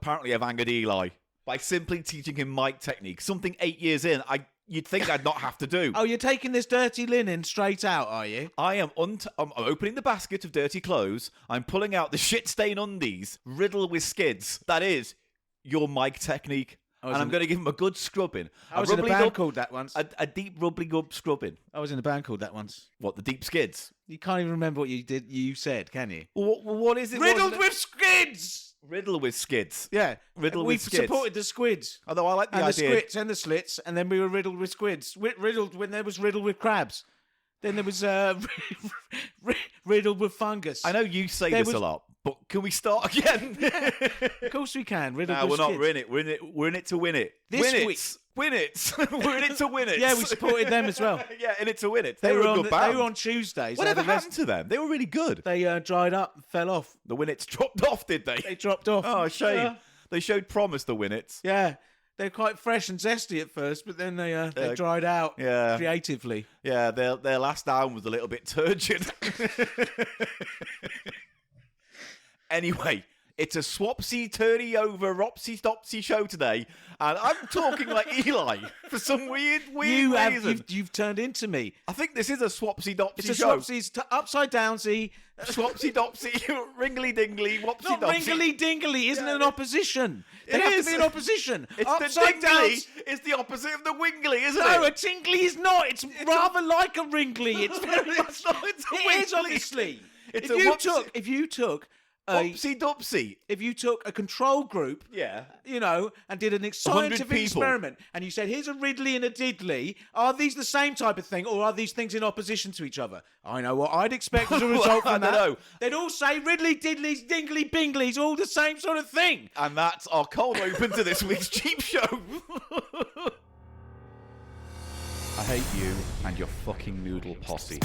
apparently I've angered Eli by simply teaching him mic technique. Something 8 years in, you'd think I'd not have to do. Oh, you're taking this dirty linen straight out, are you? I am I'm opening the basket of dirty clothes. I'm pulling out the shit-stained undies riddled with skids. That is your mic technique. And I'm going to give him a good scrubbing. I was in a band called that once. A deep rubbly gub scrubbing. I was in a band called that once. What, the deep skids? You can't even remember what you said, can you? What is it? Riddled with skids! Riddled with skids. Yeah. Riddled with skids. We supported the squids. Although I like the idea. idea. And the squits and the slits, and then we were riddled with squids. Riddled when there was riddled with crabs. Then there was riddled with fungus. I know you say this a lot, but can we start again? Of course we can. Riddled no, with we're skids. not in it. We're in it to win it. This win week. it. Win it. We're in it to win it. Yeah, we supported them as well. Yeah, in it to win it. They were a good band. They were on Tuesdays. Whatever happened to them? They were really good. They dried up and fell off. The Winnets dropped off, did they? They dropped off. Oh, shame. They showed promise, the Winnets. Yeah. They're quite fresh and zesty at first, but then they dried out creatively. Yeah, their last album was a little bit turgid. Anyway, it's a swapsy-turny-over, ropsy-stopsy show today, and I'm talking like Eli for some weird reason. You've turned into me. I think this is a swapsy-dopsy It's a show. swapsy, upside-downsy. Swapsy-dopsy, ringly-dingly, wopsy-dopsy. Not ringly-dingly isn't an opposition. They have to be an opposition. It's upside the dingly is the opposite of the wingly, isn't it? No, a tingly is not. It's rather like a ringly. It's very much. It's a It is, wingly. obviously. It's If you took Wopsy-dopsy. if you took a control group, Yeah. and did an 100 scientific people. experiment, and you said, here's a Ridley and a Diddley, are these the same type of thing, or are these things in opposition to each other? I know what I'd expect as a result from that. I don't know. They'd all say Ridley, Diddleys, Dingly, Binglies, all the same sort of thing. And that's our cold open to this week's Cheap Show. I hate you and your fucking noodle posse.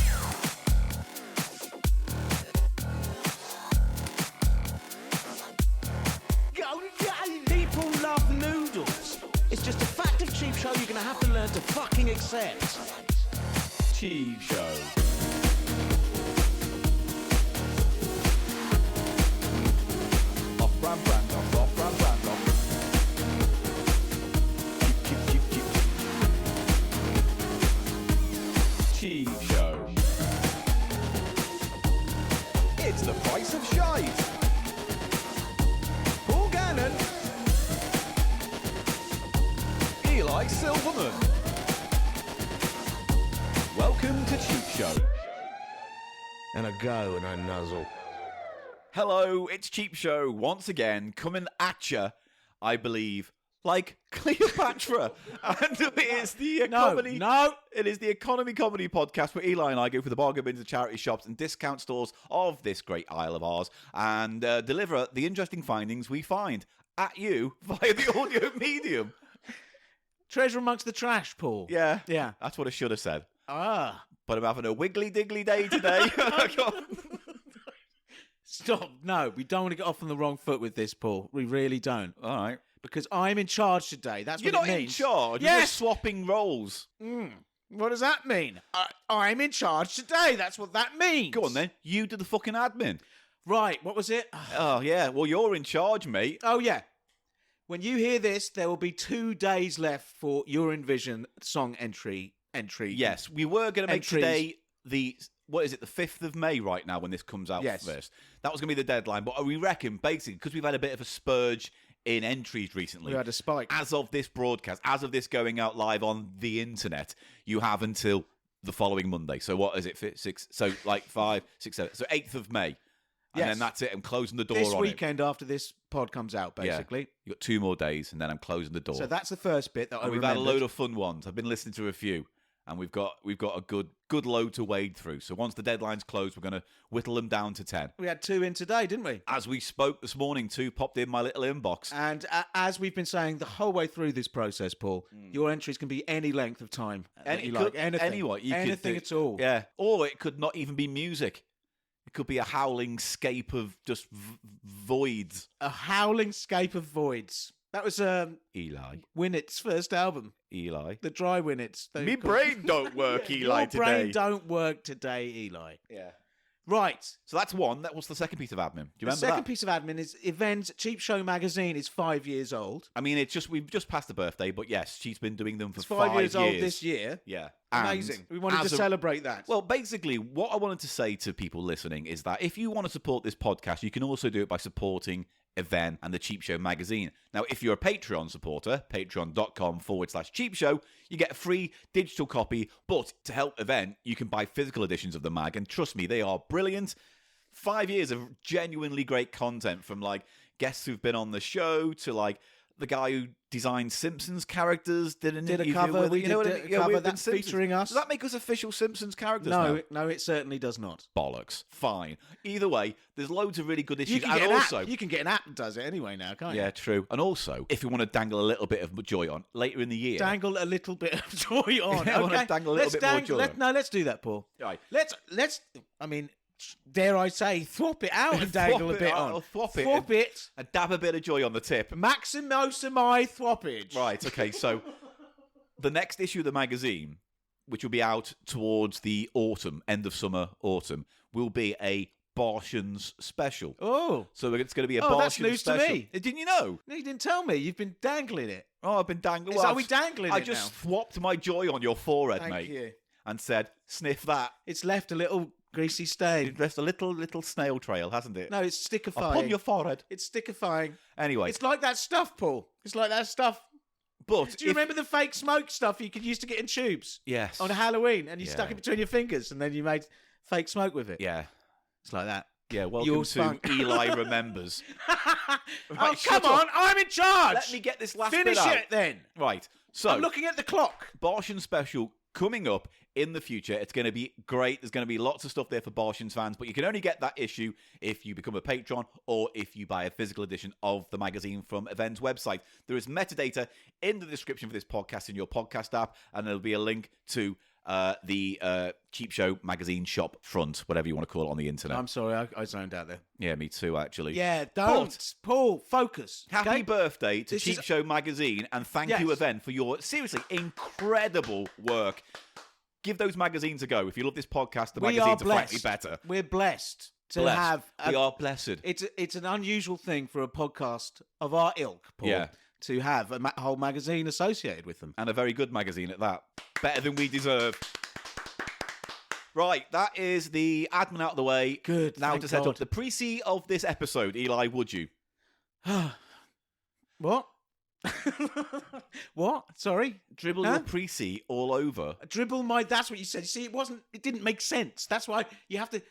People love noodles. It's just a fact of Cheap Show you're going to have to learn to fucking accept. Cheap Show. Off-brand brand off, off-brand brand off. Cheap Show. It's the price of shite. Paul Gannon. Eli Silverman. Welcome to Cheap Show. And I go and I nuzzle. Hello, it's Cheap Show once again, coming at you, I believe, like Cleopatra. And it is the comedy. No. It is the economy comedy podcast where Eli and I go through the bargain bins of charity shops and discount stores of this great isle of ours and deliver the interesting findings we find at you via the audio medium. Treasure amongst the trash, Paul. Yeah. Yeah. That's what I should have said. Ah. But I'm having a wiggly diggly day today. Stop. No, we don't want to get off on the wrong foot with this, Paul. We really don't. All right. Because I'm in charge today. That's You're what not it means. in charge. Yes. You're just swapping roles. What does that mean? I'm in charge today. That's what that means. Go on then. You do the fucking admin. Right. What was it? Oh, yeah. Well, you're in charge, mate. Oh, yeah. When you hear this, there will be 2 days left for URINEVISION song entry. Yes, we were going to make Entries. today the 5th of May right now when this comes out Yes. first. That was going to be the deadline. But we reckon, basically, because we've had a bit of a spurge in entries recently. We had a spike. As of this broadcast, as of this going out live on the internet, you have until the following Monday. So what is it? 6, so like 5, 6, 7. So 8th of May. And Yes. then that's it. I'm closing the door This on weekend after this pod comes out, it. Yeah. basically. You've got 2 more days, and then I'm closing the door. So that's the first bit that I And we've remembered. had a load of fun ones. I've been listening to a few, and we've got a good load to wade through. So once the deadline's closed, we're going to whittle them down to 10. We had 2 in today, didn't we? As we spoke this morning, 2 popped in my little inbox. And as we've been saying the whole way through this process, Paul, your entries can be any length of time that you like. Anything. Anything at all. Yeah. Or it could not even be music. It could be a howling scape of just voids. A howling scape of voids. That was Eli. Winnett's first album. Eli. The Dry Winnets. Me brain don't work, Eli, Your today. brain don't work today, Eli. Yeah. Right. So that's one. That was the second piece of admin. Do you The remember second that? piece of admin is Events Cheap Show magazine is 5 years old. I mean, we've just passed the birthday, but yes, she's been doing them for It's 5 5 years old this year. Yeah. Amazing. And We wanted to as a- celebrate that. Well, basically, what I wanted to say to people listening is that if you want to support this podcast, you can also do it by supporting Event and the Cheap Show magazine. Now, if you're a Patreon supporter, patreon.com/Cheap Show, you get a free digital copy. But to help Event, you can buy physical editions of the mag. And trust me, they are brilliant. 5 years of genuinely great content from like guests who've been on the show to like the guy who designed Simpsons characters did an Did a interview cover. with We you know did what I mean? a cover we've been that's Simpsons. featuring us. Does that make us official Simpsons characters now? No, it certainly does not. Bollocks. Fine. Either way, there's loads of really good issues. You can, And get an also, app. You can get an app that does it anyway now, can't yeah, true. And also, if you want to dangle a little bit of joy on later in the year, you? Dangle a little bit of joy on. Yeah, I wanna okay? dangle a little bit more joy on. No, let's do that, Paul. Right. Let's. I mean, dare I say, thwop it out and dangle a Thwop it bit out, on. or thwop it Thwop and- it. and dab a bit of joy on the tip. Maximosimi thwoppage. Right. Okay. So the next issue of the magazine, which will be out towards the autumn, end of summer, autumn, will be a Bartians special. Oh. So it's going to be a Oh, that's Bartians news to special. me. Didn't you know? No, you didn't tell me. You've been dangling it. Oh, I've been dangling. Are we dangling I it just now? thwopped my joy on your forehead, Thank mate, you. and said, "Sniff that." It's left a little greasy stain. It's left a little snail trail, hasn't it? No, it's stickifying. Upon your forehead. It's stickifying. Anyway, It's like that stuff, Paul. It's like that stuff. but Do you remember the fake smoke stuff you used to get in tubes Yes. on Halloween, and you stuck Yeah. it between your fingers, and then you made fake smoke with it? Yeah. It's like that. Yeah. Welcome You'll to spunk. Eli Remembers. Oh, Right, come shut up. on! I'm in charge. Let me get this last Finish bit out. it then. Right. So, I'm looking at the clock. Bartian special coming up in the future. It's going to be great. There's going to be lots of stuff there for Bartians fans, but you can only get that issue if you become a patron or if you buy a physical edition of the magazine from Event's website. There is metadata in the description for this podcast in your podcast app, and there'll be a link to the Cheap Show magazine shop front, whatever you want to call it on the internet. I'm sorry, I zoned out there. Yeah, me too, actually. Yeah, don't. Paul, focus. Happy okay? birthday to This Cheap is- Show magazine, and thank you, Yes. Event, for your seriously incredible work. Give those magazines a go. If you love this podcast, the We are magazines are frankly blessed. better. We're blessed to Blessed. have. We are blessed. It's an unusual thing for a podcast of our ilk, Paul, Yeah. to have a whole magazine associated with them. And a very good magazine at that. Better than we deserve. Right, that is the admin out of the way. Good, Now thank to set God. up the pre-C of this episode. Eli, would you? What? What? Sorry? Dribble Huh? your pre-C all over. Dribble my. That's what you said. You see, it didn't make sense. That's why you have to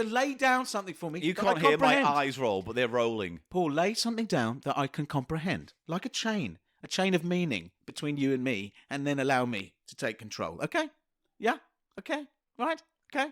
lay down something for me. You that I can't hear my comprehend. eyes roll, but they're rolling. Paul, lay something down that I can comprehend, like a chain of meaning between you and me, and then allow me to take control. Okay? Yeah? Okay? Right? Okay?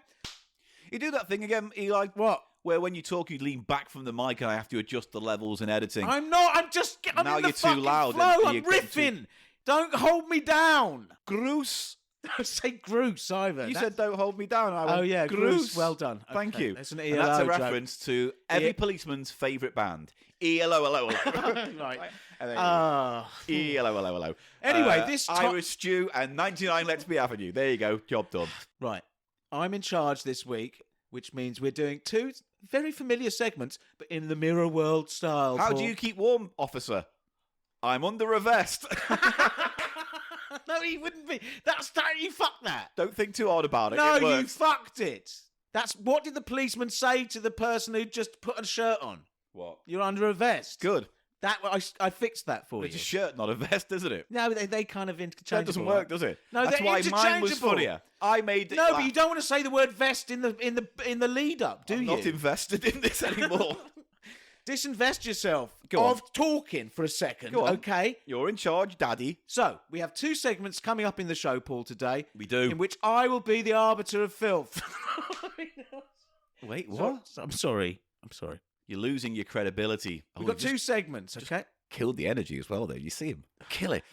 You do that thing again, Eli, What? where when you talk, you lean back from the mic and I have to adjust the levels and editing. I'm not. I'm Now in the you're too fucking loud flow. and I'm you're getting too- riffing. Don't hold me down. Groose. Don't say Groose either. You That's- said don't hold me down. I went, Oh yeah, Groose. Groose. Well done. Thank Okay, you. That's an And that's a ELO joke. reference to every Yeah. policeman's favourite band. ELO. Right. And then Ah. ELO. Anyway, this Irish Stew and 99 Let's Be Avenue. There you go. Job done. Right. I'm in charge this week, which means we're doing two very familiar segments, but in the Mirror World style. How Paul. do you keep warm, officer? I'm under a vest. No, he wouldn't be. That's that. You fucked that. Don't think too hard about it. No, It you works. fucked it. That's what did the policeman say to the person who just put a shirt on? What? You're under a vest. Good. That I fixed that for It's you. a shirt, not a vest, isn't it? No, they kind of interchangeable. That doesn't work, does it? No, that's they're why mine was interchangeable. funnier. I made it. No, but you don't want to say the word vest in the lead up, do I'm you? not invested in this anymore. Disinvest yourself Go on. of talking for a second, Go on. okay? You're in charge, Daddy. So, we have two segments coming up in the show, Paul, today. We do. In which I will be the arbiter of filth. Wait, So- I'm sorry. You're losing your credibility. We've got two segments, okay? Killed the energy as well, though. You see him kill it.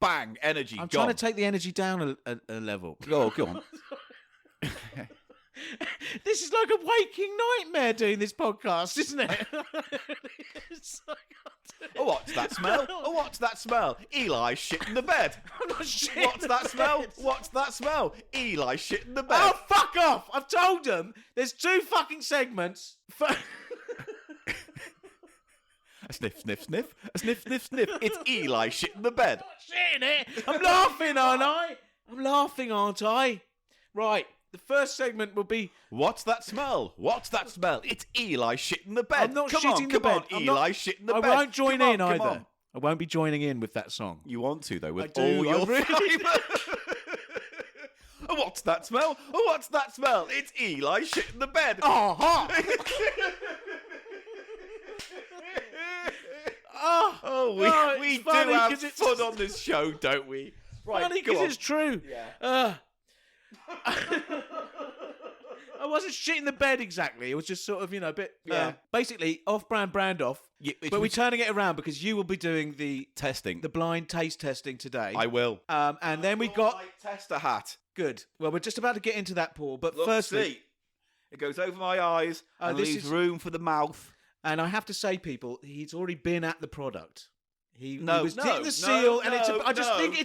Bang, energy. I'm gone. trying to take the energy down a level. Oh, go on. This is like a waking nightmare doing this podcast, isn't it? It's like, Oh, what's that smell? Oh, what's that smell? Eli shit in the bed. I'm not shitting What's the that smell? bed. What's that smell? Eli shit in the bed. Oh, fuck off! I've told them there's 2 fucking segments. A sniff, sniff, sniff. A sniff, sniff, sniff. It's Eli shit in the bed. Shitting it. I'm laughing, aren't I? I'm laughing, aren't I? Right. The first segment will be. What's that smell? What's that smell? It's Eli shit in the bed. I'm not come shitting on, the come on, bed. I'm Eli not- shit in the I bed. won't join Come on, in come either. on. I won't be joining in with that song. You want to though, with I do, all I your really fibre. Oh, what's that smell? Oh, what's that smell? It's Eli shit in the bed. Oh, hot! Oh, we it's do funny have 'cause it's- fun on this show, don't we? Right, Funny go because on. it's true. Yeah. I wasn't shitting the bed exactly. It was just sort of, a bit. Yeah. Basically, off-brand, brand off. Yeah, But we're turning it around because you will be doing the testing. blind taste testing today. I will. And then we got my tester hat. good. Well, we're just about to get into that, Paul. But Look, firstly, see. It goes over my eyes and this leaves is- room for the mouth. and I have to say, people, he's already been at the product. He No, was no, hitting the no, seal, and no, I just no. think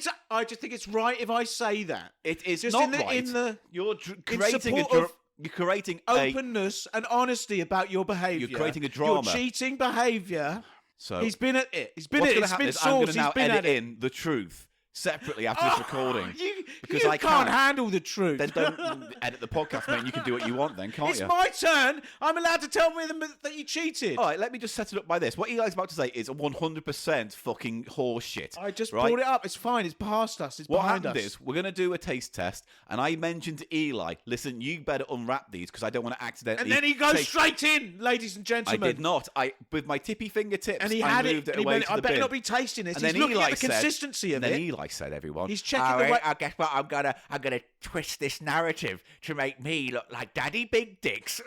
it's right if I say that. It is Just not in the right. in the You're creating support of you're creating openness and honesty about your behaviour. You're creating a drama. Your cheating behaviour. So He's been at it. He's been what's at it. going It's to happen been is I'm going sauce. to He's now been edit at it. in the truth separately after this recording. Because you I can't can't. handle the truth. Then don't edit the podcast, mate. You can do what you want then, can't It's you? my turn. I'm allowed to tell me that you cheated. All right, let me just set it up by this. What Eli's about to say is 100% fucking horse shit. I just right? brought it up. It's fine. It's past us. It's What behind happened us. is we're going to do a taste test, and I mentioned to Eli, listen, you better unwrap these because I don't want to accidentally. And then he goes take... straight in, ladies and I gentlemen. did not. With my tippy fingertips, And he I had moved it. it away to I the better bin. not be tasting this. And He's then looking Eli at the said, consistency of and then it. Eli said, everyone, He's checking the way. I guess what I'm gonna twist this narrative to make me look like Daddy Big Dicks.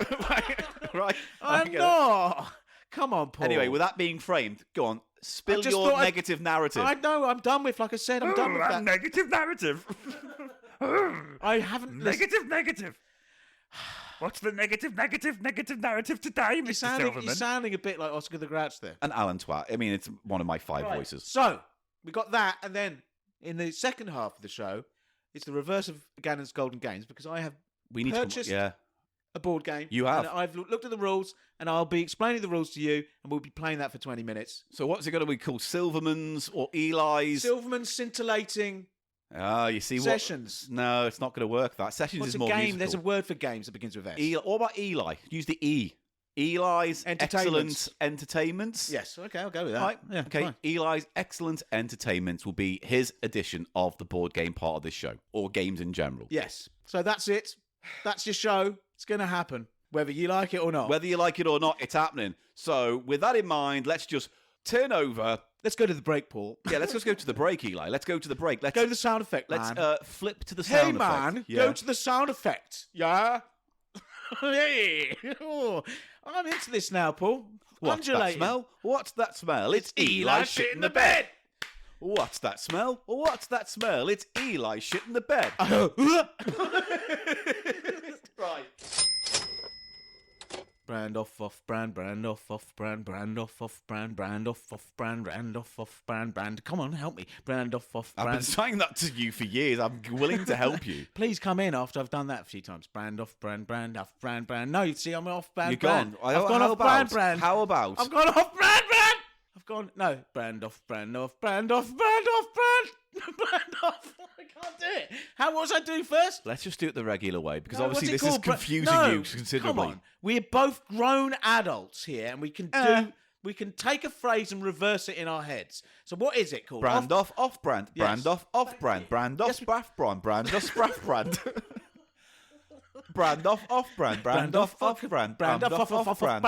right? I'm not. Come on, Paul. Anyway, with that being framed, go on, spill just your thought negative narrative. I know. I'm done with. Like I said, I'm done with that. Negative narrative. I haven't. Negative. What's the negative narrative today, You're sounding a bit like Oscar the Grouch there. And Alan Twat. I mean, it's one of my 5 voices. So we got that, and then in the second half of the show, it's the reverse of Gannon's Golden Games because I have We need purchased to. Yeah. a board game. You have. And I've looked at the rules, and I'll be explaining the rules to you, and we'll be playing that for 20 minutes. So what's it going to be called? Silverman's or Eli's? Silverman scintillating You see sessions. what? No, it's not going to work. That sessions What's is a more game? musical. There's a word for games that begins with S. Eli, what about Eli? Use the E. Eli's Entertainments. excellent entertainments. Yes. Okay, I'll go with that. Right. Yeah, Okay. fine. Eli's excellent entertainments will be his edition of the board game part of this show, or games in general. Yes. So that's it. That's your show. It's going to happen, whether you like it or not. Whether you like it or not, it's happening. So with that in mind, let's just turn over. Let's go to the break, Paul. Yeah, let's just go to the break, Eli. Let's go to the break. Let's Go to the sound effect, Let's man. flip to the Hey, sound effect. man, Yeah. go to the sound effect. Yeah? Hey. Oh, I'm into this now, Paul. What's that Undulating. smell? What's that smell? It's Eli shit in the bed. What's that smell? What's that smell? It's Eli shit in the bed. Right. Brand off brand off brand brand off brand. Come on, help me. Brand off I've been brand. saying that to you for years. I'm willing to help you. Please come in after I've done that a few times. Brand off brand off brand. No, you see, I'm off brand. You're gone. I've gone How off about? brand. How about? I've gone off brand. I've gone brand off. Brand off. Brand off. I can't do it. What was I doing first? Let's just do it the regular way because No, obviously what's this it is called? confusing No, you considerably. Come on. We're both grown adults here, and we can do. We can take a phrase and reverse it in our heads. So what is it called? Brand off brand. Yes. Brand off brand. Brand off spraff brand. Brand off spraff brand. Brand off brand. Brand off brand. Brand off brand. Brand off brand.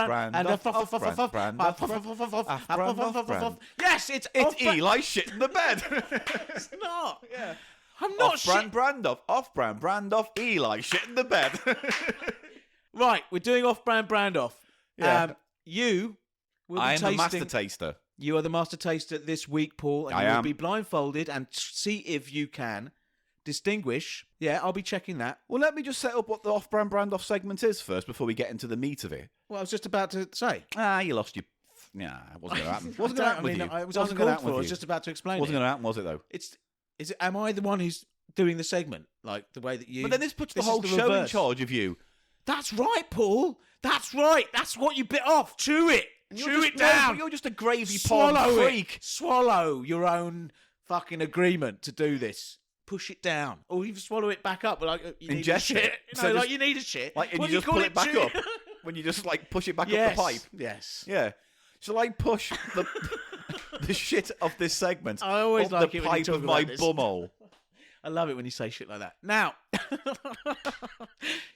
Brand off brand. Yes, it's Eli shit in the bed. It's not. Yeah. I'm not Off brand. Brand off brand. Brand off Eli shit in the bed. Right, we're doing off-brand off. Yeah. You will be I am tasting. the master taster. You are the master taster this week, Paul, and I you will am. be blindfolded and see if you can distinguish. Yeah, I'll be checking that. Well, let me just set up what the off-brand brand off segment is first before we get into the meat of it. Well, I was just about to say. You lost your Yeah, it wasn't going to happen. Wasn't going to happen with you. It was Wasn't going to uncalled happen for. I with was you. just about to explain Wasn't it. going to happen, was it though? Am I the one who's doing the segment? Like the way that you... But then this puts the is whole show in reverse. charge of you. That's right, Paul. That's right. That's what you bit off. Chew it. Chew it No, down. but you're just a gravy Swallow pond it. freak. Swallow your own fucking agreement to do this. Push it down, or even swallow it back up. Like you need a Ingest shit. it. No, So like just- you need a shit. Like, and What you do just call pull it back Chew- up when you just like push it back yes. up the pipe. Yes. Yeah. Shall I push the the shit of this segment I always up like the it when you pipe talk of my about this. bumhole? I love it when you say shit like that. Now,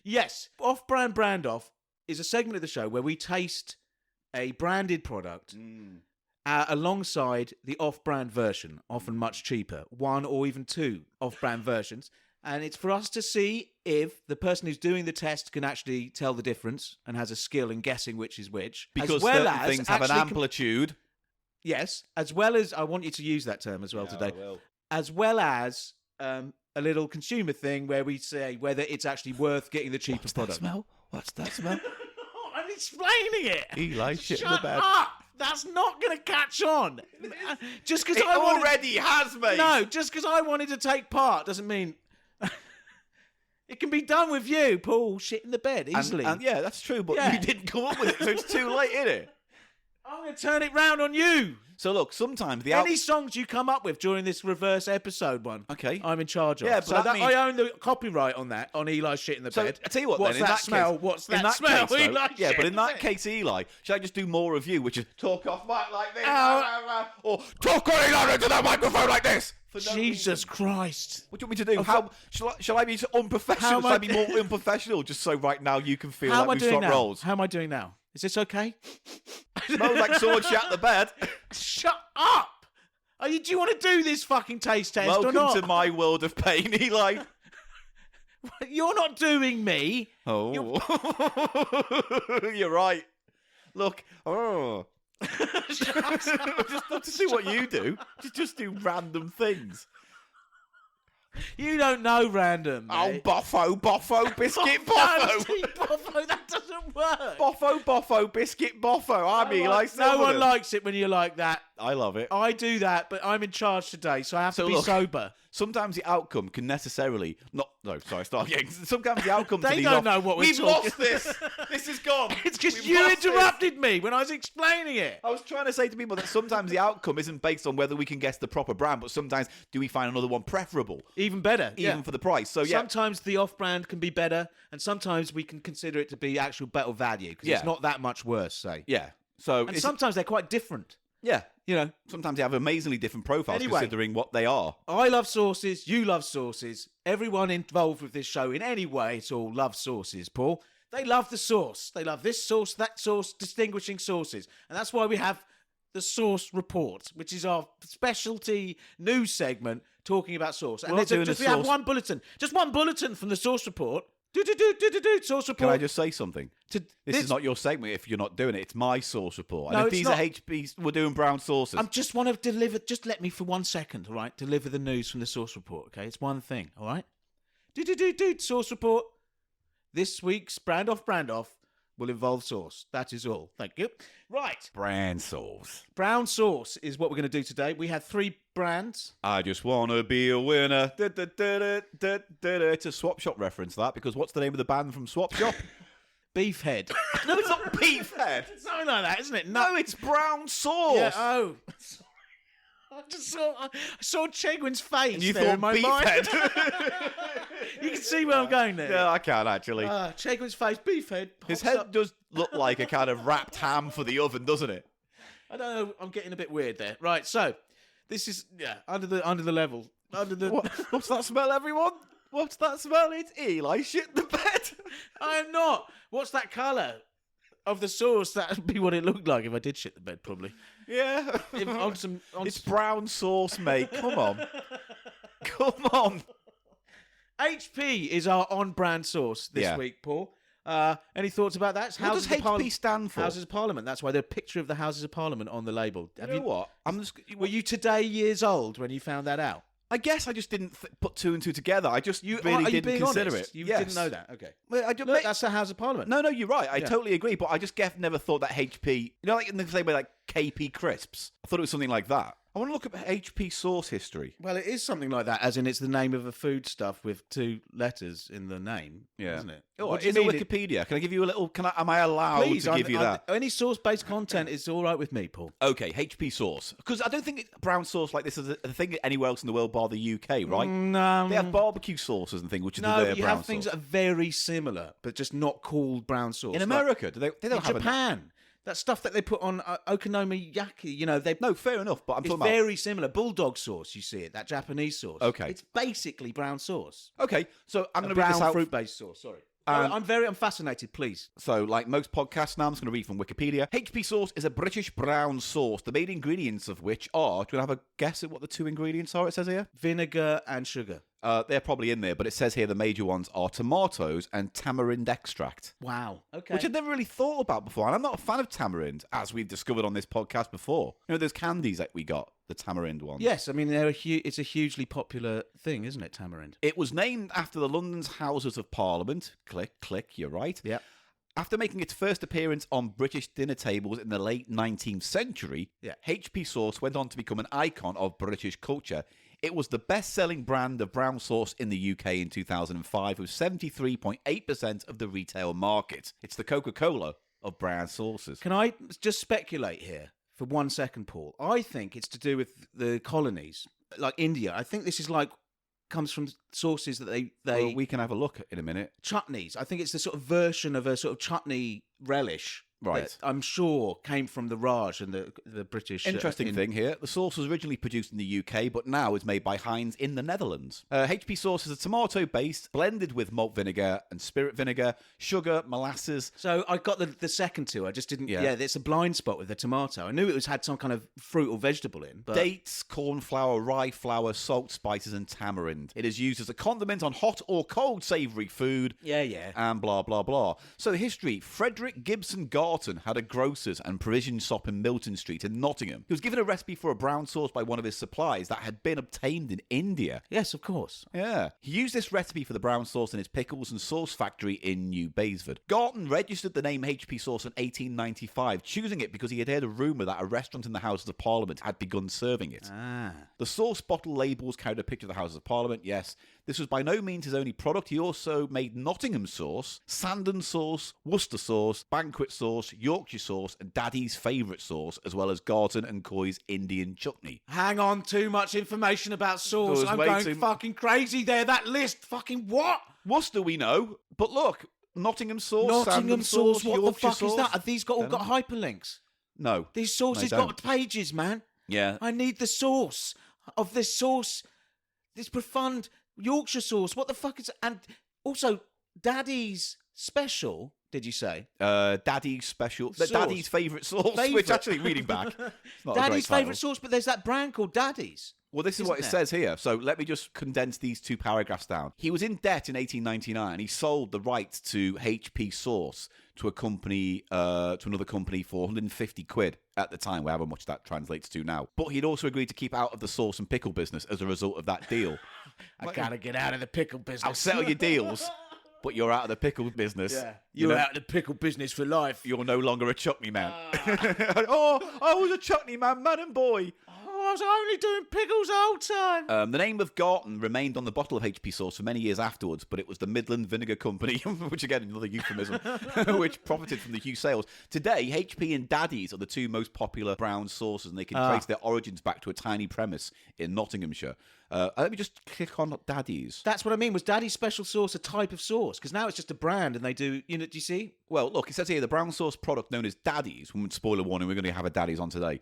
yes, off-brand brand off is a segment of the show where we taste a branded product alongside the off-brand version, often much cheaper, one or even two off-brand versions. And it's for us to see if the person who's doing the test can actually tell the difference and has a skill in guessing which is which. Because as well certain as things have an actually amplitude. yes, as well as, I want you to use that term as well today, as well as a little consumer thing where we say whether it's actually worth getting the cheaper product. What's that smell? I'm explaining it. Eli shit in Shut the bed. up. That's not going to catch on. Just because It I wanted... already has, mate. No, just because I wanted to take part doesn't mean... It can be done with you, Paul, shit in the bed, easily. And yeah, that's true, but Yeah. you didn't come up with it, so it's too late, innit? I'm going to turn it round on you. So look, sometimes the Any songs you come up with during this reverse episode one, Okay. I'm in charge of. Yeah, but so that means- I own the copyright on that, on Eli's shit in the So bed. I tell you what, What's then in that that smell? case, What's in that smell? case, though, Eli yeah, shit but in the that bed. case, Eli, should I just do more of you, which is talk off mic like this, Ow. or talk really loud into the microphone like this? For no Jesus reason. Christ. What do you want me to do? How shall I be so unprofessional? How am Shall I I- be more unprofessional? Just so right now you can feel How am I like we've doing swapped now? roles. How am I doing now? Is this okay? Smells like someone shat the bed. Shut up! Do you want to do this fucking taste test or Welcome not? to my world of pain, Eli. You're not doing me. Oh, you're right. Look, just not to see what you do. Just do random things. You don't know random. Oh, mate. boffo, biscuit, No, boffo. see, Boffo, that doesn't work. Boffo, biscuit, boffo. I'm Eli No Silverman. one likes it when you're like that. I love it. I do that, but I'm in charge today, so I have to So be look, sober. Sometimes the outcome can necessarily not. No, sorry, start again. Sometimes the outcome. to They these don't off- know what we're We've talking- lost this. This is gone. It's because We've you lost this. interrupted me when I was explaining it. I was trying to say to people that sometimes the outcome isn't based on whether we can guess the proper brand, but sometimes do we find another one preferable, Even better. even for the price. So yeah, Sometimes the off-brand can be better, and sometimes we can consider it to be actual better value because Yeah. it's not that much worse, say. yeah. So And it's- sometimes they're quite different. yeah, You know, sometimes they have amazingly different profiles Anyway. considering what they are. I love sauces. You love sauces. Everyone involved with this show in any way at all loves sauces, Paul. They love the sauce. They love this sauce, that sauce, distinguishing sauces. And that's why we have the Sauce Report, which is our specialty news segment talking about sauce. And We're not there's doing we a have sauce- one bulletin. Just one bulletin from the Sauce Report. Sauce Report. Can I just say something? To- This is not your segment if you're not doing it. It's my sauce report. No, And if it's these not. are HPs, we're doing brown sauces. I just want to deliver. Just let me for 1 second, all right? Deliver the news from the Source Report, okay? It's one thing, all right? Source Report. This week's brand off will involve sauce. That is all. Thank you. Right. Brand sauce. Brown sauce is what we're going to do today. We had 3 brands. I just want to be a winner. It's a Swap Shop reference, that, because what's the name of the band from Swap Shop? Beefhead. No, it's not Beefhead. Something like that, isn't it? No, it's brown sauce. Yeah, oh. Sorry. I saw Chegwin's face And you there in thought my mind. Beefhead. You can see where I'm going there. Yeah, I can actually. Chegwin's face, Beefhead. His pops head up. does look like a kind of wrapped ham for the oven, doesn't it? I don't know. I'm getting a bit weird there. Right. So this is under the level under the. What's that smell, everyone? What's that smell? It's Eli shit in the bed. I'm not. What's that colour of the sauce? That'd be what it looked like if I did shit the bed, probably. Yeah. It's brown sauce, mate. Come on. Come on. HP is our on-brand sauce this week, Paul. Any thoughts about that? It's What does Houses of HP stand for? Houses of Parliament. That's why there's a picture of the Houses of Parliament on the label. You know what? I'm just. Were you today years old when you found that out? I guess I just didn't put two and two together. I just really are you didn't being consider honest? it. You Yes. didn't know that? Okay. Well, I just, Look, that's the House of Parliament. no, you're right. I Yeah. totally agree. But I just never thought that HP, like in the same way like KP crisps. I thought it was something like that. I want to look at HP sauce history. Well, it is something like that, as in it's the name of a foodstuff with 2 letters in the name, Yeah. isn't it? Oh, What do you is it mean Wikipedia? Can I give you a little? Am I allowed Please, to give you that? Any sauce-based content is all right with me, Paul. Okay, HP sauce. Because I don't think brown sauce like this is a thing anywhere else in the world bar the UK, right? No. They have barbecue sauces and things, which is No, their but you brown have things sauce. that are very similar, but just not called brown sauce. In Like, America, they don't in have Japan, that stuff that they put on okonomiyaki, they No, fair enough, but I'm it's talking about... very similar. Bulldog sauce, you see it, that Japanese sauce. Okay. It's basically brown sauce. Okay, so I'm A going to read this brown out. fruit-based sauce, sorry. I'm fascinated, please. So, like most podcasts now, I'm just going to read from Wikipedia. HP sauce is a British brown sauce, the main ingredients of which are... Do you want to have a guess at what the 2 ingredients are, it says here? Vinegar and sugar. They're probably in there, but it says here the major ones are tomatoes and tamarind extract. Wow. Okay. Which I'd never really thought about before. And I'm not a fan of tamarind, as we've discovered on this podcast before. You know, there's candies that we got, the tamarind ones. Yes, I mean, it's a hugely popular thing, isn't it, tamarind? It was named after the London's Houses of Parliament. Click, you're right. Yeah. After making its first appearance on British dinner tables in the late 19th century, Yeah. HP sauce went on to become an icon of British culture. It was the best-selling brand of brown sauce in the UK in 2005 with 73.8% of the retail market. It's the Coca-Cola of brown sauces. Can I just speculate here for 1 second, Paul? I think it's to do with the colonies, like India. I think this is comes from sauces that they Well, we can have a look in a minute. chutneys. I think it's the sort of version of a sort of chutney relish. Right. That I'm sure came from the Raj and the British. Interesting thing here. The sauce was originally produced in the UK, but now is made by Heinz in the Netherlands. HP sauce is a tomato-based, blended with malt vinegar and spirit vinegar, sugar, molasses. So I got the second 2. I just didn't. Yeah. Yeah, it's a blind spot with the tomato. I knew it had some kind of fruit or vegetable in, but Dates, corn flour, rye flour, salt, spices, and tamarind. It is used as a condiment on hot or cold savoury food. yeah. And blah, blah, blah. So the history. Frederick Gibson Garton had a grocer's and provision shop in Milton Street in Nottingham. He was given a recipe for a brown sauce by one of his supplies that had been obtained in India. Yes, of course. Yeah. He used this recipe for the brown sauce in his pickles and sauce factory in New Baysford. Garton registered the name HP sauce in 1895, choosing it because he had heard a rumour that a restaurant in the Houses of Parliament had begun serving it. Ah. The sauce bottle labels carried a picture of the Houses of Parliament, yes. This was by no means his only product. He also made Nottingham sauce, Sandon sauce, Worcester sauce, banquet sauce, Yorkshire sauce, and Daddy's favourite sauce, as well as Garton and Coy's Indian chutney. Hang on, too much information about sauce. There was I'm way going too- fucking crazy there. That list, fucking what? Worcester we know, but look, Nottingham sauce, Nottingham Sandon sauce. What Yorkshire the fuck sauce. is that? Have these all Don't got know. hyperlinks? No. These sauces They got don't. pages, man. Yeah. I need the sauce of this sauce. This profound Yorkshire sauce. What the fuck is? And also, Daddy's special. Did you say? Daddy's special. Sauce. Daddy's favourite sauce, which Favourite. actually, reading back, it's not a great Daddy's title. favourite sauce, but there's that brand called Daddy's. Well, this is Isn't what it there? says here. So let me just condense these 2 paragraphs down. He was in debt in 1899. He sold the rights to HP sauce to a company, to another company for 150 quid at the time, however much that translates to now. But he'd also agreed to keep out of the sauce and pickle business as a result of that deal. I gotta get out of the pickle business. I'll settle your deals, but you're out of the pickle business. Yeah, You you're know, out of the pickle business for life. You're no longer a chutney man. Oh, I was a chutney man and boy. I was only doing pickles the whole time. The name of Garton remained on the bottle of HP sauce for many years afterwards, but it was the Midland Vinegar Company, which again, another euphemism, which profited from the huge sales. Today, HP and Daddy's are the 2 most popular brown sauces, and they can trace their origins back to a tiny premise in Nottinghamshire. Let me just click on Daddy's. That's what I mean. Was Daddy's special sauce a type of sauce? Because now it's just a brand, and they do. Do you see? Well, look, it says here the brown sauce product known as Daddy's. Spoiler warning, we're going to have a Daddy's on today.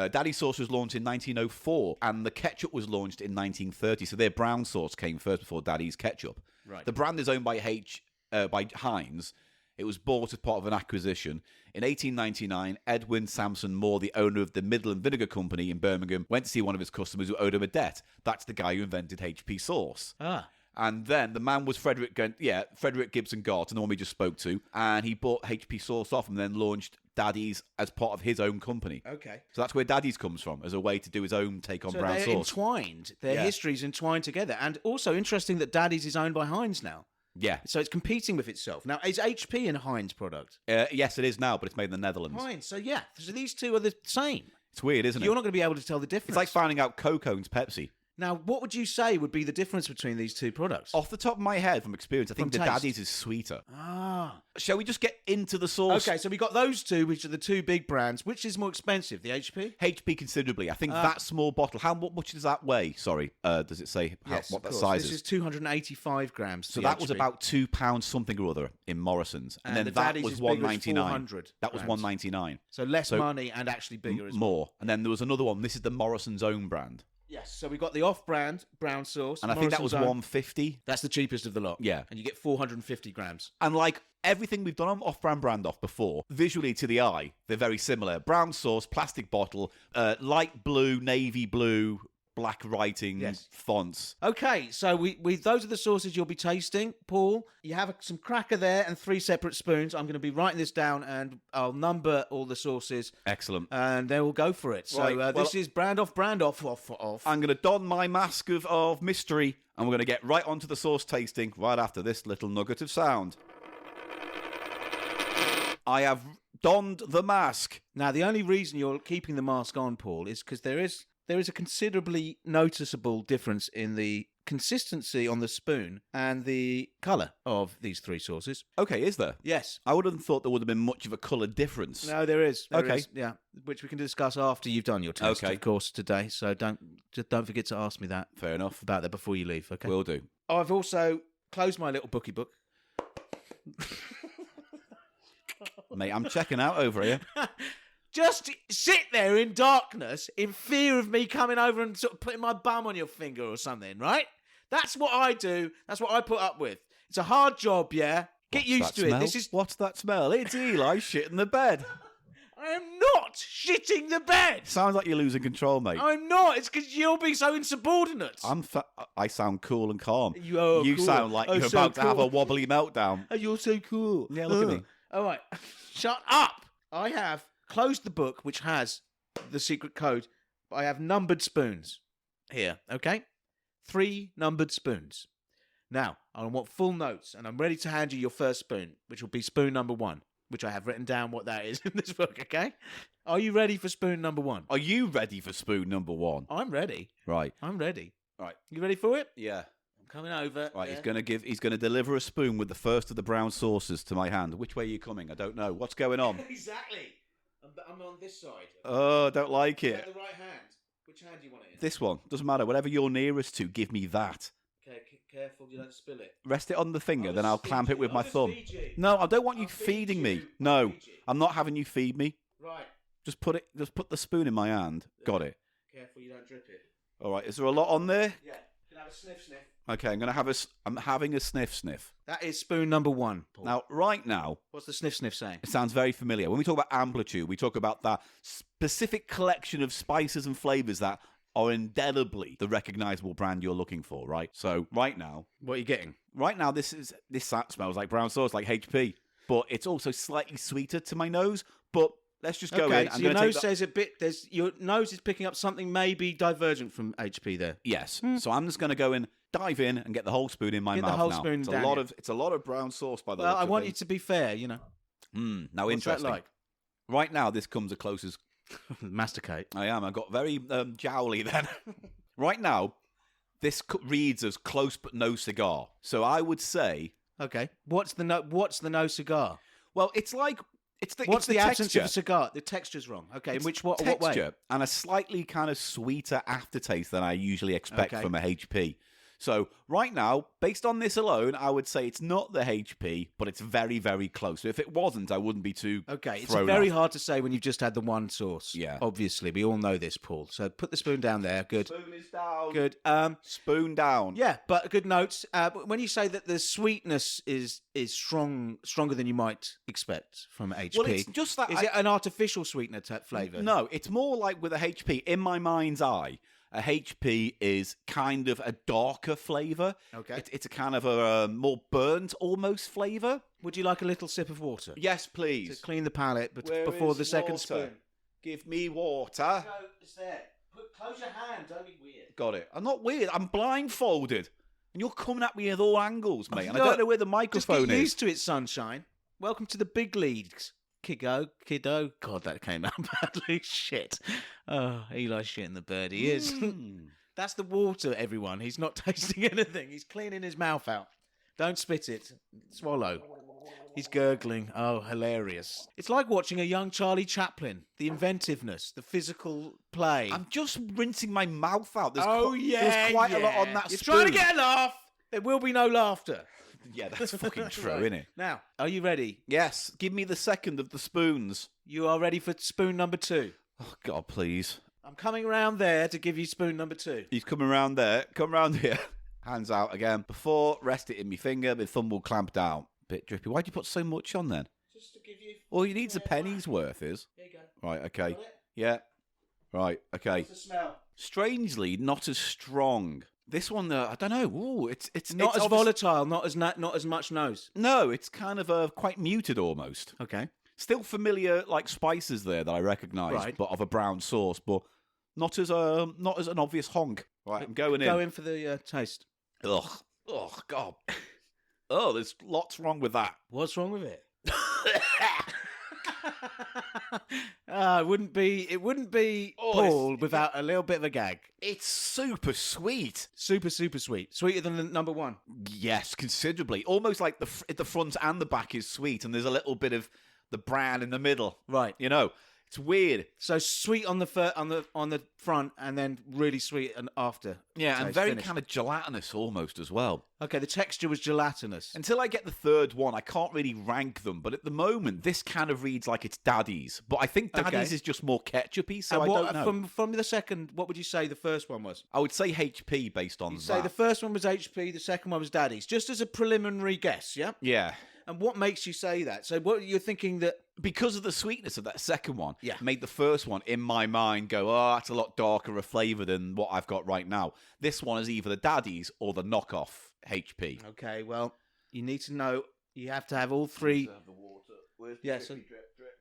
Daddy's sauce was launched in 1904, and the ketchup was launched in 1930. So their brown sauce came first before Daddy's ketchup. Right. The brand is owned by Heinz. It was bought as part of an acquisition. In 1899, Edwin Sampson Moore, the owner of the Midland Vinegar Company in Birmingham, went to see one of his customers who owed him a debt. That's the guy who invented HP sauce. Ah. And then the man was Frederick Gibson Garton, the one we just spoke to, and he bought HP sauce off and then launched Daddy's as part of his own company. Okay. So that's where Daddy's comes from, as a way to do his own take on So brown they're sauce. entwined. Their Yeah. history's entwined together. And also interesting that Daddy's is owned by Heinz now. Yeah. So it's competing with itself. Now, is HP a Heinz product? Yes, it is now, but it's made in the Netherlands. Heinz. So yeah. So these two are the same. It's weird, isn't You're it? not going to be able to tell the difference. It's like finding out Coke owns Pepsi. Now, what would you say would be the difference between these two products? Off the top of my head, from experience, I think the From taste. Daddy's is sweeter. Ah. Shall we just get into the sauce? Okay, so we got those two, which are the two big brands. Which is more expensive, the HP? HP considerably. I think that small bottle. How much does that weigh? Sorry, does it say what of that course. size This is? is 285 grams. So the that was HP. about £2 something or other in Morrison's, and then the that Daddy's was is bigger, it's £1.99. 400 That was grams. £1.99. So less money and actually bigger as well. More. And then there was another one. This is the Morrison's own brand, Yes, so we got the off-brand brown sauce. and I think that was Morrison's own. £1.50. That's the cheapest of the lot. Yeah. And you get 450 grams. And like everything we've done on off-brand brand off before, visually to the eye, they're very similar. Brown sauce, plastic bottle, light blue, navy blue, black writing, Yes. fonts. Okay, so we those are the sauces you'll be tasting. Paul, you have some cracker there and 3 separate spoons. I'm going to be writing this down, and I'll number all the sauces, Excellent. and then we'll go for it. So Right, this is brand off, off. I'm going to don my mask of mystery, and we're going to get right onto the sauce tasting right after this little nugget of sound. I have donned the mask. Now, the only reason you're keeping the mask on, Paul, is because there is a considerably noticeable difference in the consistency on the spoon and the colour of these 3 sauces. Okay, is there? Yes. I would have thought there would have been much of a colour difference. No, there is. There Okay. is, yeah, which we can discuss after you've done your test, Okay. of course, today. So don't forget to ask me that Fair enough. about that before you leave. Okay. Will do. I've also closed my little bookie book. Mate, I'm checking out over here. Just sit there in darkness in fear of me coming over and sort of putting my bum on your finger or something, right? That's what I do. That's what I put up with. It's a hard job, yeah? Get What's used that to smell? it. This is... What's that smell? It's Eli shitting the bed. I am not shitting the bed. Sounds like you're losing control, mate. I'm not. It's because you're being so insubordinate. I sound cool and calm. You are You cool. sound like Oh, you're so about to have a cool. wobbly meltdown. Oh, you're so cool. Yeah, look at me. All right. Shut up. I have closed the book, which has the secret code. I have numbered spoons here, okay? 3 numbered spoons. Now, I want full notes, and I'm ready to hand you your first spoon, which will be spoon number 1, which I have written down what that is in this book, okay? Are you ready for spoon number 1? Are you ready for spoon number 1? I'm ready. Right. I'm ready. Right. You ready for it? Yeah. I'm coming over. Right, there. he's gonna deliver a spoon with the first of the brown sauces to my hand. Which way are you coming? I don't know. What's going on? Exactly. I'm on this side. Oh, I don't like Is it. that the right hand? Which hand do you want it in? This one. Doesn't matter. Whatever you're nearest to, give me that. Okay, careful you don't spill it. Rest it on the finger, I'll then just I'll feed clamp it you. with I'll my just thumb. feed you. No, I don't want you I'll feed feeding me. you. No, I'll feed you. I'm not having you feed me. Right. Just put the spoon in my hand. Got it. Careful you don't drip it. All right. Is there a lot on there? Yeah. You can have a sniff. Okay, I'm having a sniff. That is spoon number 1, Paul. Now, right now, What's the sniff saying? it sounds very familiar. When we talk about amplitude, we talk about that specific collection of spices and flavors that are indelibly the recognizable brand you're looking for, right? So, right now, What are you getting? this smells like brown sauce, like HP, but it's also slightly sweeter to my nose. But let's just go in. So your nose says a bit. Your nose is picking up something maybe divergent from HP there. Yes. So I'm just going to go in, dive in, and get the whole spoon in my Get the mouth whole now. spoon It's down here. It's a lot of brown sauce by the Well, looks I of want you things. to be fair. You know. Now, What's interesting. that like? Right now, this comes as close as Masticate. I am. I got very jowly then. Right now, this reads as close but no cigar. So I would say, Okay. What's the no cigar? well, it's like it's the What's it's the absence texture. of a cigar? The texture's wrong. Okay. In what way? Texture and a slightly kind of sweeter aftertaste than I usually expect Okay. from a HP. So right now, based on this alone, I would say it's not the HP, but it's very, very close. So if it wasn't, I wouldn't be too Okay, it's thrown very off. hard to say when you've just had the one sauce. Yeah. Obviously, we all know this, Paul. So put the spoon down there. Good. Spoon is down. Good. Spoon down. Yeah, but good notes. When you say that the sweetness is stronger than you might expect from HP, Well, it's just that is it an artificial sweetener flavour? No, it's more like with a HP in my mind's eye. A HP is kind of a darker flavour. Okay. It's a kind of a more burnt almost flavour. Would you like a little sip of water? Yes, To please. clean the palate Where before is the second water? spoon. Give me water. It's there. Close your hand. Don't be weird. Got it. I'm not weird. I'm blindfolded. And you're coming at me at all angles, mate. And I Look, don't know where the Just microphone get is. used to it, sunshine. Welcome to the big leagues. Kiddo. God, that came out badly. Shit. Oh, Eli's shitting the bird. He is. That's the water, everyone. He's not tasting anything. He's cleaning his mouth out. Don't spit it. Swallow. He's gurgling. Oh, hilarious. It's like watching a young Charlie Chaplin. The inventiveness, the physical play. I'm just rinsing my mouth out. There's yeah. there's quite a lot on that You're spoon. trying to get a laugh. There will be no laughter. Yeah, that's fucking true, Right. isn't it? Now, are you ready? Yes. Give me the second of the spoons. You are ready for spoon number 2. Oh, God, please. I'm coming around there to give you spoon number 2. He's coming around there. Come round here. Hands out again. Before, rest it in my finger. My thumb will clamp down. Bit drippy. Why'd you put so much on then? Just to give you... All you need's a penny's worth, is. There you go. Right, okay. Got it? Yeah. Right, okay. What's the smell? Strangely, not as strong. This one, I don't know. Ooh, it's Not it's as volatile, not as much nose. No, it's kind of quite muted almost. Okay. Still familiar like spices there that I recognise, Right. but of a brown sauce, but not as an obvious honk. Right, I'm going in. Go in for the taste. Ugh, God. Oh, there's lots wrong with that. What's wrong with it? It wouldn't be Paul without a little bit of a gag. It's super sweet. Super, super sweet. Sweeter than the number 1. Yes, considerably. Almost like the front and the back is sweet, and there's a little bit of the bran in the middle. Right. You know, it's weird. So sweet on the front, and then really sweet and after. Yeah, and taste, very finish. kind of gelatinous almost as well. Okay, the texture was gelatinous. Until I get the third one, I can't really rank them. But at the moment, this kind of reads like it's Daddy's. But I think Daddy's Okay. is just more ketchupy, so And I don't know. From the second, what would you say the first one was? I would say HP based on You'd that. say the first one was HP, the second one was Daddy's, just as a preliminary guess, yeah? Yeah. And what makes you say that? So what you're thinking that... Because of the sweetness of that second one, Yeah. made the first one, in my mind, go, oh, that's a lot darker a flavour than what I've got right now. This one is either the Daddy's or the knockoff HP. Okay, well, you need to know, you have to have all 3... The water. Where's the drippy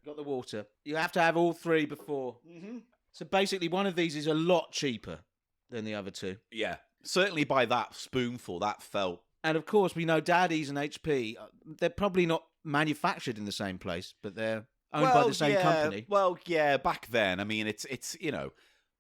Got the water. You have to have all 3 before... Mm-hmm. So basically, one of these is a lot cheaper than the other 2. Yeah. Certainly by that spoonful, that felt... And of course, we know Daddy's and HP, they're probably not manufactured in the same place, but they're owned by the same company. Well, yeah, back then, I mean, it's you know,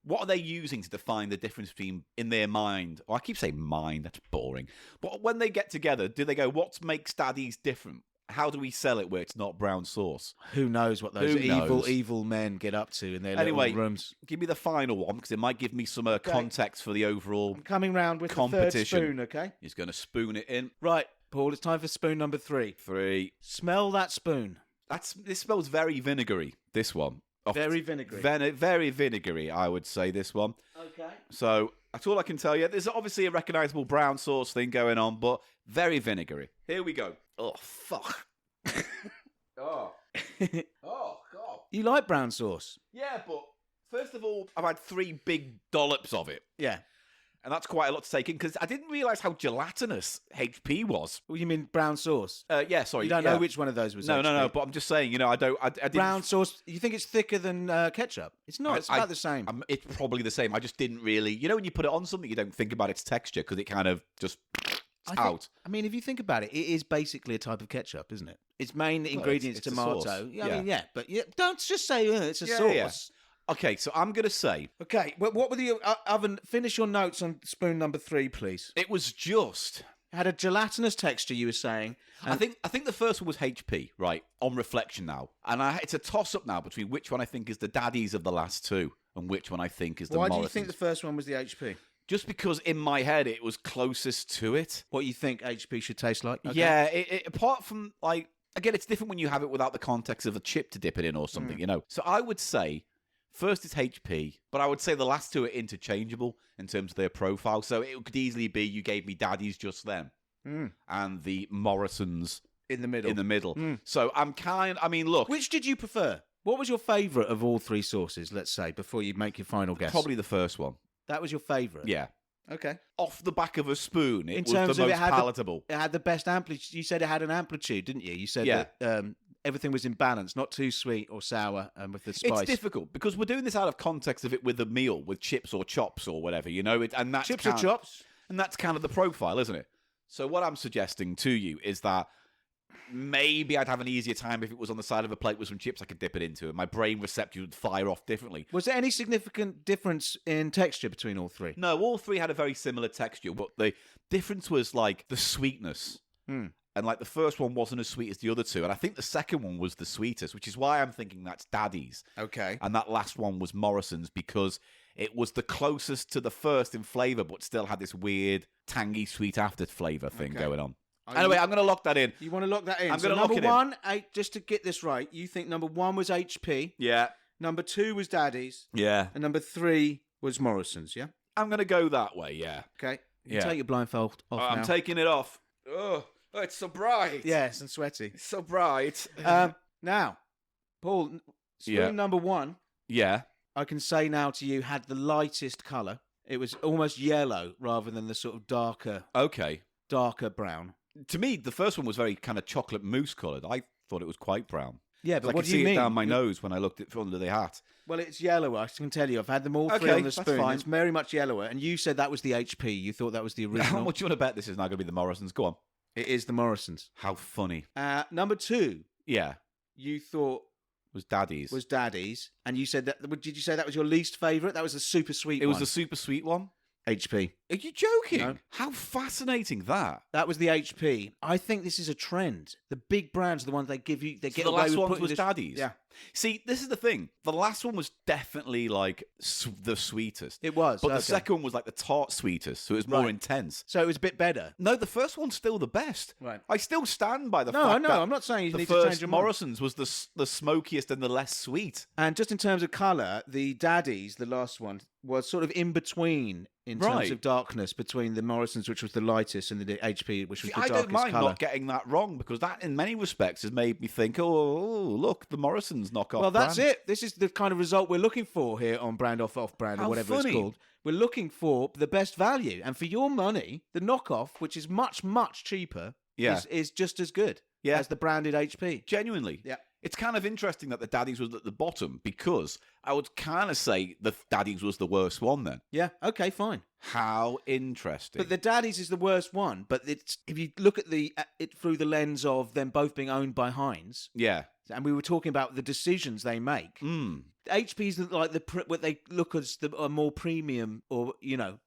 what are they using to define the difference between, in their mind, I keep saying mind, that's boring, but when they get together, do they go, what makes Daddy's different? How do we sell it where it's not brown sauce? Who knows what those Who knows? evil men get up to in their Anyway, little rooms. Give me the final one, because it might give me some context for the overall I'm coming round with the competition. third spoon, okay? He's going to spoon it in. Right, Paul, it's time for spoon number 3. 3. Smell that spoon. This smells very vinegary, this one. Very vinegary. Very vinegary, I would say, this one. Okay. So that's all I can tell you. There's obviously a recognisable brown sauce thing going on, but very vinegary. Here we go. Oh, fuck. Oh. Oh, God. You like brown sauce? Yeah, but first of all, I've had 3 big dollops of it. Yeah. And that's quite a lot to take in, because I didn't realise how gelatinous HP was. Well, you mean brown sauce? Yeah, sorry. You don't know which one of those was No, HP. but I'm just saying, you know, I didn't... Brown sauce, you think it's thicker than ketchup? It's not, it's about the same. It's probably the same. I just didn't really... You know when you put it on something, you don't think about its texture, because it kind of just... out. I mean, if you think about it, it is basically a type of ketchup, isn't it? Its main ingredient's it's a tomato. sauce. I mean, yeah, but don't just say it's a sauce. Yeah. Okay, so I'm going to say... Okay, what were the oven? Finish your notes on spoon number 3, please. It was just... It had a gelatinous texture, you were saying. I think the first one was HP, right, on reflection now. And it's a toss-up now between which one I think is the Daddy's of the last 2 and which one I think is the Why Morrison's. do you think the first one was the HP? Just because in my head it was closest to it. What you think HP should taste like? Okay. Yeah, apart from, like... Again, it's different when you have it without the context of a chip to dip it in or something, you know. So I would say... First it's HP, but I would say the last 2 are interchangeable in terms of their profile. So it could easily be you gave me Daddy's just then, and the Morrison's In the middle. So I mean, look. Which did you prefer? What was your favourite of all 3 sauces, let's say, before you make your final guess? Probably the first one. That was your favourite? Yeah. Okay. Off the back of a spoon, it In was terms the of most palatable. It had the best amplitude. You said it had an amplitude, didn't you? You said that everything was in balance, not too sweet or sour with the spice. It's difficult because we're doing this out of context of it with a meal, with chips or chops or whatever, you know. And that's Chips or chops? And that's kind of the profile, isn't it? So what I'm suggesting to you is that maybe I'd have an easier time if it was on the side of a plate with some chips I could dip it into, and my brain receptor would fire off differently. Was there any significant difference in texture between all three? No, all three had a very similar texture, but the difference was like the sweetness. And like the first one wasn't as sweet as the other two, and I think the second one was the sweetest, which is why I'm thinking that's Daddy's. Okay. And that last one was Morrison's because it was the closest to the first in flavour, but still had this weird tangy sweet after flavour thing going on. Anyway, I'm going to lock that in. You want to lock that in? I'm going to lock it in. Number one, just to get this right, you think number one was HP. Yeah. Number two was Daddy's. Yeah. And number three was Morrison's, yeah? I'm going to go that way, yeah. Okay. You take your blindfold off now. I'm taking it off. Oh, it's so bright. Yes, and sweaty. It's so bright. Now, Paul, spoon number one, Yeah. I can say now to you, had the lightest colour. It was almost yellow rather than the sort of darker brown. To me, the first one was very kind of chocolate mousse coloured. I thought it was quite brown. Yeah, but I what could do you see mean? it down my nose when I looked at under the hat. Well, it's yellower. I can tell you. I've had them all three Okay, on the that's spoon. fine. It's very much yellower. And you said that was the HP. You thought that was the original. How much do you want to bet this is now going to be the Morrison's? Go on. It is the Morrison's. How funny. Number two, Yeah. you thought Was Daddy's. was Daddy's. And you said that. Did you say that was your least favourite? That was the super sweet one. It was the super sweet one? HP. Are you joking? No. How fascinating that. That was the HP. I think this is a trend. The big brands are the ones they give you. They So get the away last with one putting was this- Daddy's? Yeah, See, this is the thing. The last one was definitely like the sweetest. it was. But the okay. second one was like the tart sweetest, so it was more Right. intense. So it was a bit better. No, the first one's still the best. Right. I still stand by the No, fact I know. that I'm not saying you the need to change first your mind. Morrison's was the smokiest and the less sweet. And just in terms of colour, the Daddy's, the last one, was sort of in between in terms Right. of darkness between the Morrison's, which was the lightest, and the HP, which was See, the I darkest don't mind colour. not getting that wrong because that, in many respects, has made me think, oh, look, the Morrison's knockoff. Well, that's brand. it. This is the kind of result we're looking for here on Brand Off Brand, or How whatever funny. it's called. We're looking for the best value. And for your money, the knockoff, which is much, much cheaper, Yeah. is just as good Yeah. as the branded HP. Genuinely. Yeah. It's kind of interesting that the Daddy's was at the bottom because I would kind of say the Daddy's was the worst one then. Yeah, okay, fine. How interesting. But the Daddy's is the worst one. But it's if you look at it through the lens of them both being owned by Heinz, yeah. and we were talking about the decisions they make. HP's like what they look as a more premium, or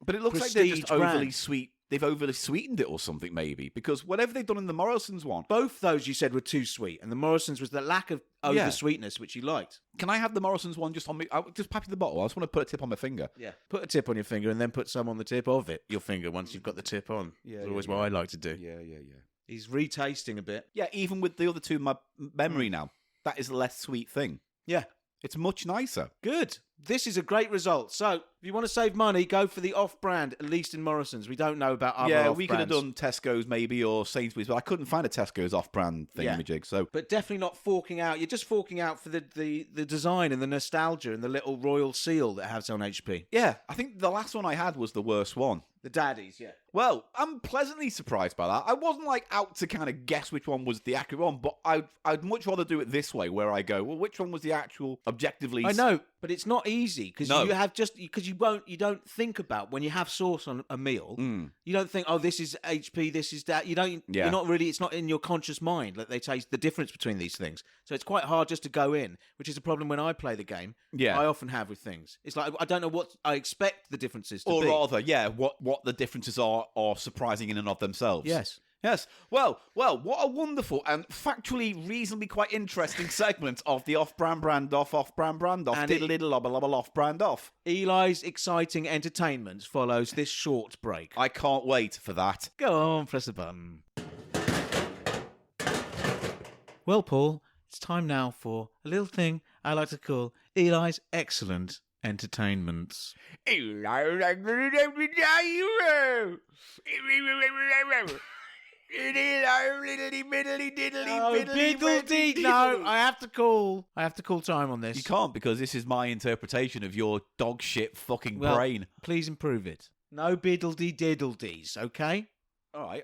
But it looks like they're just prestige brand. overly sweet. They've overly sweetened it or something, maybe, because whatever they've done in the Morrison's one. Both those you said were too sweet, and the Morrison's was the lack of over sweetness, which you liked. Can I have the Morrison's one just on me? I'll just pop you the bottle. I just want to put a tip on my finger. Yeah, put a tip on your finger, and then put some on the tip of your finger once you've got the tip on. Yeah, That's always what I like to do. Yeah. He's retasting a bit. Yeah, even with the other two in my memory now, that is a less sweet thing. Yeah, It's much nicer. good. This is a great result. So, if you want to save money, go for the off-brand, at least in Morrison's. We don't know about other Yeah, off-brands. we could have done Tesco's maybe or Sainsbury's, but I couldn't find a Tesco's off-brand thingamajig. So But definitely not forking out. You're just forking out for the design and the nostalgia and the little royal seal that it has on HP. yeah, I think the last one I had was the worst one. The Daddy's, yeah. Well, I'm pleasantly surprised by that. I wasn't like out to kind of guess which one was the accurate one, but I'd much rather do it this way, where I go, well, which one was the actual objectively? I know, but it's not easy because No. you have you don't think about when you have sauce on a meal. You don't think, oh, this is HP, this is that. You don't. Yeah. You're not really. It's not in your conscious mind that they taste the difference between these things. So it's quite hard just to go in, which is a problem when I play the game. Yeah. I often have with things. It's like I don't know what I expect the differences to Or be. rather, yeah, what the differences are surprising in and of themselves. Yes. Yes. Well, what a wonderful and factually reasonably quite interesting segment of the off-brand brand off, off-brand brand off, And diddle lobble lobble off-brand off. Eli's exciting entertainment follows this short break. I can't wait for that. Go on, press the button. Well, Paul, it's time now for a little thing I like to call Eli's excellent entertainments. Biddle-dee. No, I have to call time on this. You can't, because this is my interpretation of your dog shit fucking brain. Please improve it. No biddle-dee-diddle-dees, okay? All right.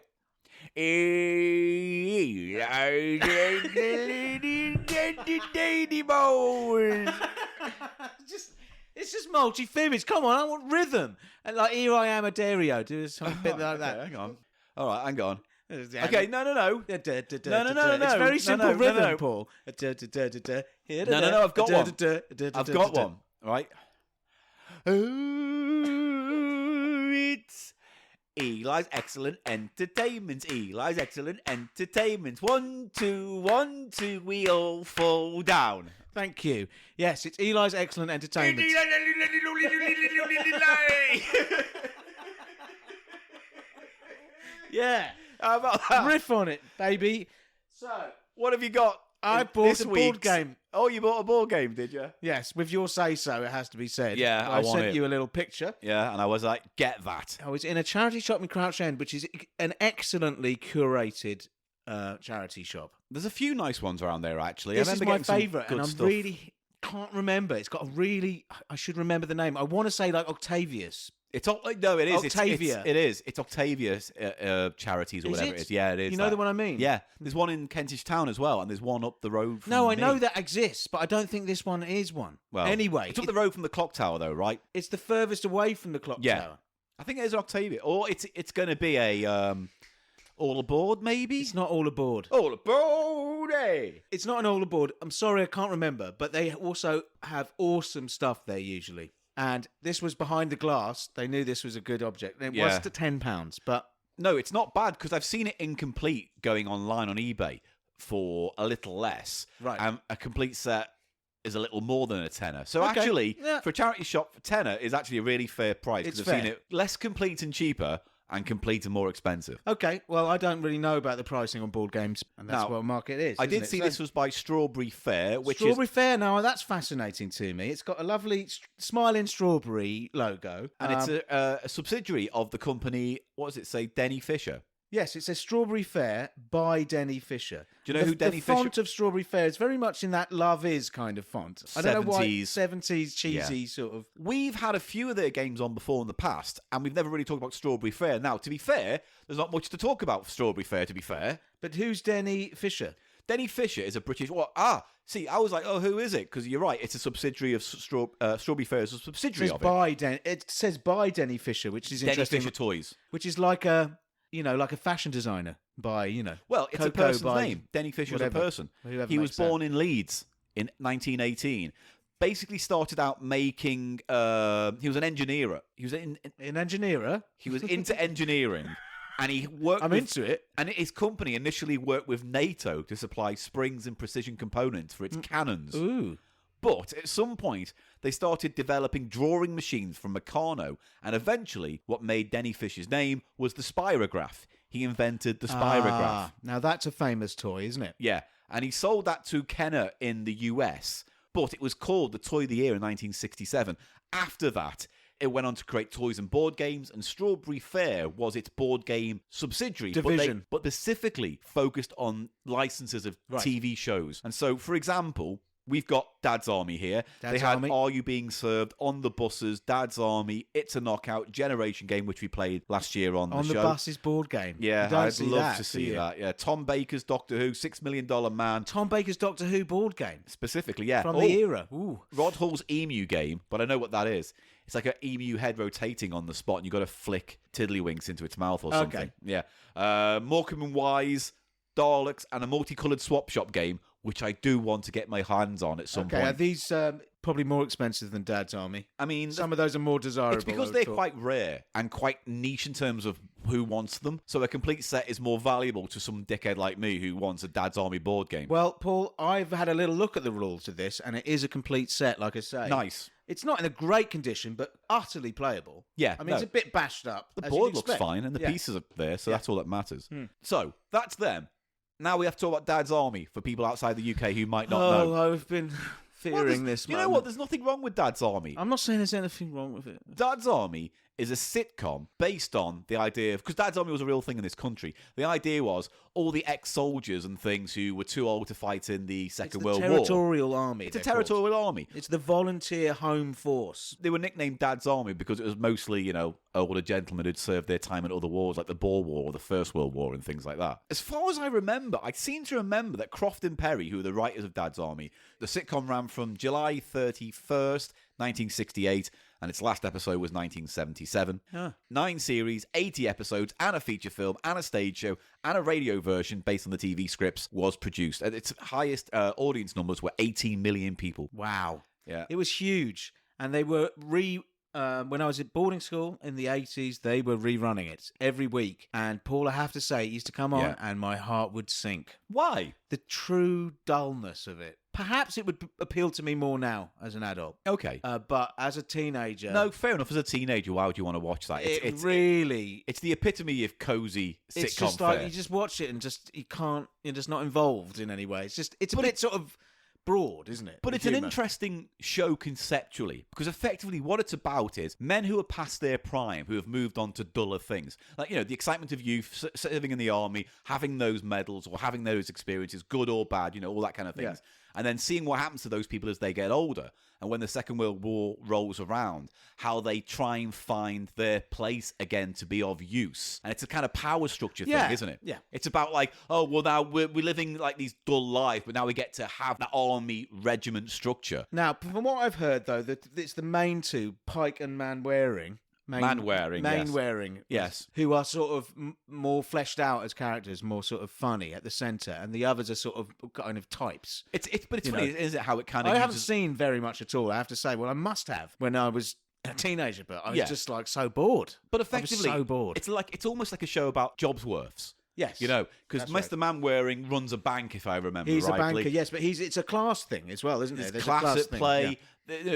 It's just multi-fimage. Come on, I want rhythm. And like, here I am a Dario. Do something bit like that. Hang on. All right, hang on. Okay, no. It's very simple rhythm, Paul. No, I've got one. I've got one. All right. Oh, it's Eli's Excellent Entertainment. Eli's Excellent Entertainment. 1, 2, 1, 2, we all fall down. Thank you. Yes, it's Eli's Excellent Entertainment. Yeah. How about that? Riff on it, baby. So, what have you got? I bought a board game. Oh, you bought a board game, did you? Yes, with your say-so, it has to be said. Yeah, I want sent it. you a little picture. Yeah, and I was like, get that. I was in a charity shop in Crouch End, which is an excellently curated charity shop. There's a few nice ones around there, actually. This I is remember my getting some favourite, and good I'm stuff. really can't remember. It's got a really... I should remember the name. I want to say like Octavius. It's no, it is Octavia. It is. It's Octavia's charities or Is whatever it? it is. Yeah, it is. You know the one I mean? Yeah, there's one in Kentish Town as well, and there's one up the road. From No, I me. know that exists, but I don't think this one is one. Well, anyway, it's up the road from the clock tower, though, right? it's the furthest away from the clock tower. I think it is Octavia, or it's going to be a all aboard, maybe. It's not All Aboard. All aboard, eh? It's not an All Aboard. I'm sorry, I can't remember, but they also have awesome stuff there usually. And this was behind the glass. They knew this was a good object. And it was to £10, but No, it's not bad, because I've seen it incomplete going online on eBay for a little less. Right. And a complete set is a little more than a tenner. So Okay. actually, Yeah. for a charity shop, tenner is actually a really fair price, It's because I've seen fair. it less complete and cheaper, and complete and more expensive. okay. Well, I don't really know about the pricing on board games, and that's Now, what market is. I isn't did it? see So- this was by Strawberry Fair, which Strawberry is... Fair. Now that's fascinating to me. It's got a lovely smiling strawberry logo, And it's a subsidiary of the company, what does it say, Denny Fisher. yes, it says Strawberry Fair by Denny Fisher. Do you know who Denny The Fisher... font of Strawberry Fair is very much in that Love Is kind of font. I don't know why 70s cheesy sort of. We've had a few of their games on before in the past, and we've never really talked about Strawberry Fair. Now, to be fair, there's not much to talk about for Strawberry Fair, to be fair. But who's Denny Fisher? Denny Fisher is a British... see, I was like, oh, who is it? Because you're right, it's a subsidiary of Strawberry Fair is a subsidiary of it. It says by Denny Fisher, which is Denny interesting. Fisher Toys. Which is like a fashion designer by, Well, it's a Coco person's by name. Denny Fisher is a whatever. person. Whoever He was makes that. born in Leeds in 1918. Basically started out making... he was an engineer. He was an engineer. He was into engineering, and he worked. I'm into it. And his company initially worked with NATO to supply springs and precision components for its cannons. Ooh. But at some point, they started developing drawing machines from Meccano, and eventually, what made Denny Fisher's name was the spirograph. He invented the spirograph. Now that's a famous toy, isn't it? Yeah, and he sold that to Kenner in the US, but it was called the Toy of the Year in 1967. After that, it went on to create toys and board games, and Strawberry Fair was its board game subsidiary. Division. But specifically focused on licenses of Right. TV shows. And so, for example, we've got Dad's Army here. Dad's they had Army. Are You Being Served, On the Buses, Dad's Army, It's a Knockout, Generation Game, which we played last year on the show. Buses board game. Yeah, You don't I'd see love that, to do see you? that. Yeah, Tom Baker's Doctor Who, $6 Million Man. Tom Baker's Doctor Who board game Specifically, yeah. from the era. Ooh. Rod Hall's Emu game, but I know what that is. It's like an emu head rotating on the spot, and you've got to flick Tiddlywinks into its mouth or something. Okay. Yeah. Morecambe and Wise, Daleks, and a multicolored swap shop game, which I do want to get my hands on at some Okay, are point. these probably more expensive than Dad's Army? I mean, Some of those are more desirable. it's because I they're would thought. quite rare and quite niche in terms of who wants them. So a complete set is more valuable to some dickhead like me who wants a Dad's Army board game. Well, Paul, I've had a little look at the rules of this, and it is a complete set, like I say. Nice. It's not in a great condition, but utterly playable. Yeah, I mean, it's no. a bit bashed up. The as you'd board looks expect. fine, and the Yeah. pieces are there, so Yeah. that's all that matters. So, that's them. Now we have to talk about Dad's Army for people outside the UK who might not know. I've been Well, fearing this you know what? There's nothing wrong with Dad's Army. I'm not saying there's anything wrong with it. Dad's Army is a sitcom based on the idea of, because Dad's Army was a real thing in this country. The idea was all the ex-soldiers and things who were too old to fight in the Second World War. Territorial army. It's a territorial army. It's the volunteer home force. They were nicknamed Dad's Army because it was mostly, you know, older gentlemen who'd served their time in other wars, like the Boer War or the First World War and things like that. As far as I remember, I seem to remember that Croft and Perry, who are the writers of Dad's Army, the sitcom ran from July 31st, 1968, and its last episode was 1977. 9 series, 80 episodes, and a feature film, and a stage show, and a radio version based on the TV scripts was produced. And its highest audience numbers were 18 million people. Wow. Yeah. It was huge. And they were when I was at boarding school in the 80s, they were rerunning it every week. And Paul, I have to say, it used to come on and my heart would sink. Why? The true dullness of it. Perhaps it would appeal to me more now as an adult. Okay. But as a teenager... No, fair enough. As a teenager, why would you want to watch that? It's the epitome of cozy sitcom It's just fare. like, you just watch it and you're just not involved in any way. It's a bit sort of broad, isn't it? But it's an interesting show conceptually, because effectively what it's about is men who are past their prime, who have moved on to duller things. Like, you know, the excitement of youth, serving in the army, having those medals or having those experiences, good or bad, you know, all that kind of things. Yeah. And then seeing what happens to those people as they get older. And when the Second World War rolls around, how they try and find their place again to be of use. And it's a kind of power structure thing, isn't it? Yeah. It's about like, oh, well, now we're living like these dull lives, but now we get to have that army regiment structure. Now, from what I've heard, though, that it's the main two, Pike and Manwaring. Mainwaring, yes. Who are sort of more fleshed out as characters, more sort of funny at the centre, and the others are sort of kind of types. But it's funny, isn't it? How it kind of. I haven't seen very much at all. I have to say, well, I must have when I was a teenager, but I was just like so bored. But effectively, I was so bored. It's almost like a show about Jobsworths. Yes. You know, because Mr. Manwaring runs a bank, if I remember He's rightly. a banker, yes, but it's a class thing as well, isn't it? There's class at play. Yeah.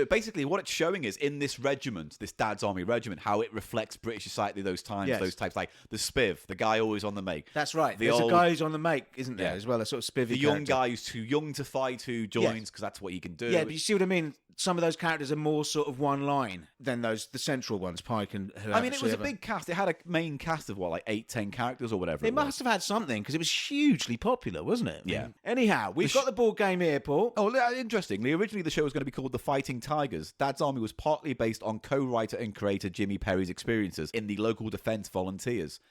Basically, what it's showing is in this regiment, this Dad's Army regiment, how it reflects British society those times, those types, like the spiv, the guy always on the make. That's right. There's a guy who's on the make, isn't there, as well, a sort of spivvy The young guy who's too young to fight who joins because that's what he can do. Yeah, but you see what I mean? Some of those characters are more sort of one line than the central ones, Pike and whoever. I mean, it was a big cast. It had a main cast of, 8-10 characters or whatever. It must have had something, because it was hugely popular, wasn't it? Yeah. Anyhow, we've got the board game here, Paul. Oh, interestingly, originally the show was going to be called The Fighting Tigers. Dad's Army was partly based on co-writer and creator Jimmy Perry's experiences in the local defence volunteers,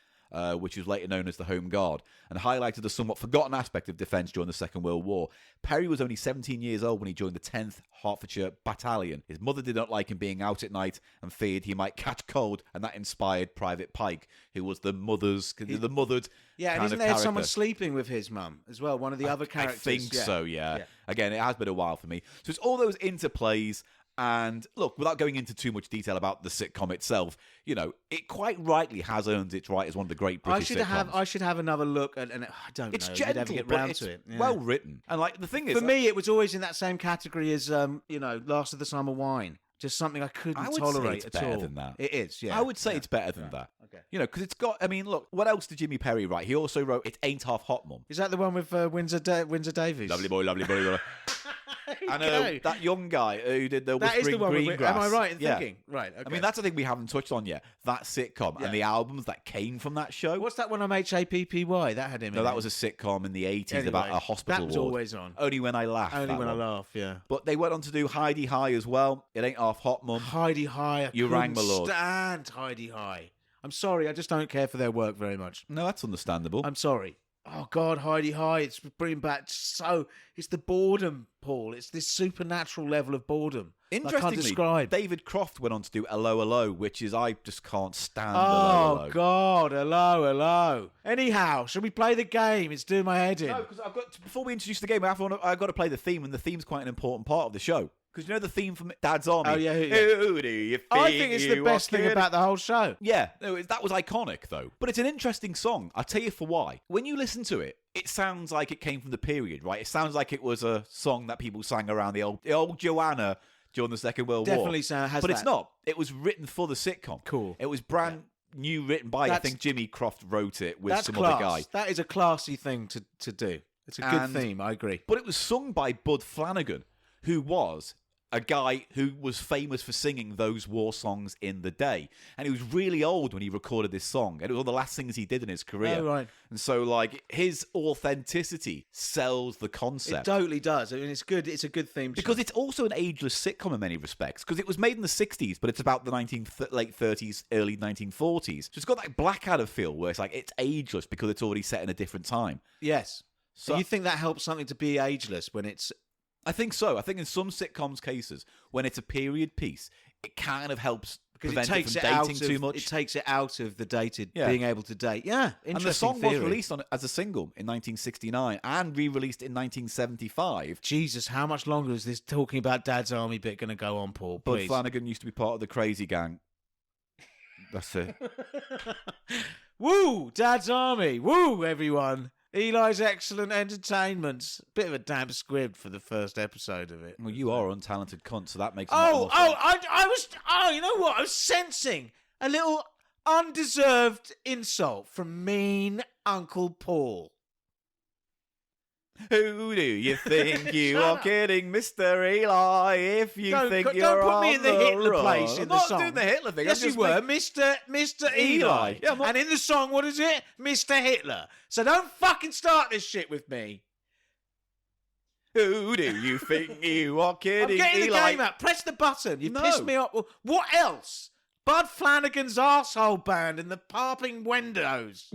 which was later known as the Home Guard, and highlighted the somewhat forgotten aspect of defence during the Second World War. Perry was only 17 years old when he joined the 10th Hertfordshire Battalion. His mother did not like him being out at night and feared he might catch cold, and that inspired Private Pike, who was the mothered Yeah, and isn't there someone sleeping with his mum as well? One of the other characters. I think so, yeah. Again, it has been a while for me. So it's all those interplays. And look, without going into too much detail about the sitcom itself, you know, it quite rightly has earned its right as one of the great British sitcoms. I should have another look, and I don't it's know. gentle, I'd get but round it's to it. Yeah. well written. And like the thing is, for me, it was always in that same category as Last of the Summer Wine. Just something I couldn't tolerate it's at better all. than that. It is, yeah. I would say it's better than that. Okay. You know, because it's got. I mean, look, what else did Jimmy Perry write? He also wrote "It Ain't Half Hot, Mum." Is that the one with Windsor Davies? Lovely boy, lovely boy. I know that young guy who did the Whispering Green Grass. Am I right in thinking? Right. Okay. I mean, that's the thing we haven't touched on yet. That sitcom and the albums that came from that show. What's that one on HAPPY? That had him in it. No, that was a sitcom in the 80s about a hospital That was ward. always on. Only When I Laugh. Only When I Laugh, yeah. But they went on to do Heidi High as well. It Ain't Half Hot, Mum. Heidi High. You Rang My Lord. Stand Heidi High. I'm sorry, I just don't care for their work very much. No, that's understandable. I'm sorry. Oh, God, Heidi High. It's bringing back it's the boredom, Paul. It's this supernatural level of boredom. Interestingly, I can't describe. David Croft went on to do Hello, Hello, which is, I just can't stand Hello, Oh, Hello. God, hello. Anyhow, shall we play the game? It's doing my head in. No, because before we introduce the game, I've got to play the theme, and the theme's quite an important part of the show. Because you know the theme from Dad's Army? Oh, yeah. Who do you think I think it's the best thing about the whole show. Yeah, no, that was iconic, though. But it's an interesting song. I'll tell you for why. When you listen to it, it sounds like it came from the period, right? It sounds like it was a song that people sang around the old Joanna during the Second World War. Definitely has But that. it's not. It was written for the sitcom. Cool. It was brand new, written by, I think Jimmy Croft wrote it with some class. other guy. That is a classy thing to do. It's a good theme, I agree. But it was sung by Bud Flanagan, who was a guy who was famous for singing those war songs in the day. And he was really old when he recorded this song. And it was one of the last things he did in his career. Oh, right. And so, like, his authenticity sells the concept. It totally does. I mean, it's good. It's a good theme. Because it's also an ageless sitcom in many respects. Because it was made in the 60s, but it's about the late 30s, early 1940s. So it's got that Blackadder feel where it's like it's ageless because it's already set in a different time. Yes. So So you think that helps something to be ageless when it's... I think so. I think in some sitcoms cases, when it's a period piece, it kind of helps prevent it from dating too much. It takes it out of the dated, Yeah. being able to date. Yeah, And interesting the song theory. was released as a single in 1969 and re-released in 1975. Jesus, how much longer is this talking about Dad's Army bit going to go on, Paul? Bud Please. Flanagan used to be part of the Crazy Gang. That's it. Woo, Dad's Army. Woo, everyone. Eli's excellent entertainment. Bit of a damp squib for the first episode of it. Well, you are an untalented cunt, so that makes it more fun. You know what? I was sensing a little undeserved insult from mean Uncle Paul. Who do you think you are kidding, Mr. Eli? If you think don't you're put me on in the Hitler run. place in I'm the not song. doing the Hitler thing. Yes, I'm you just were, making- Mr. Eli. Yeah, I'm not- And in the song, what is it? Mr. Hitler. So don't fucking start this shit with me. Who do you think you are I'm kidding, getting the Eli? game out. Press the button. You No. pissed me off. What else? Bud Flanagan's arsehole band and the Parping Windows.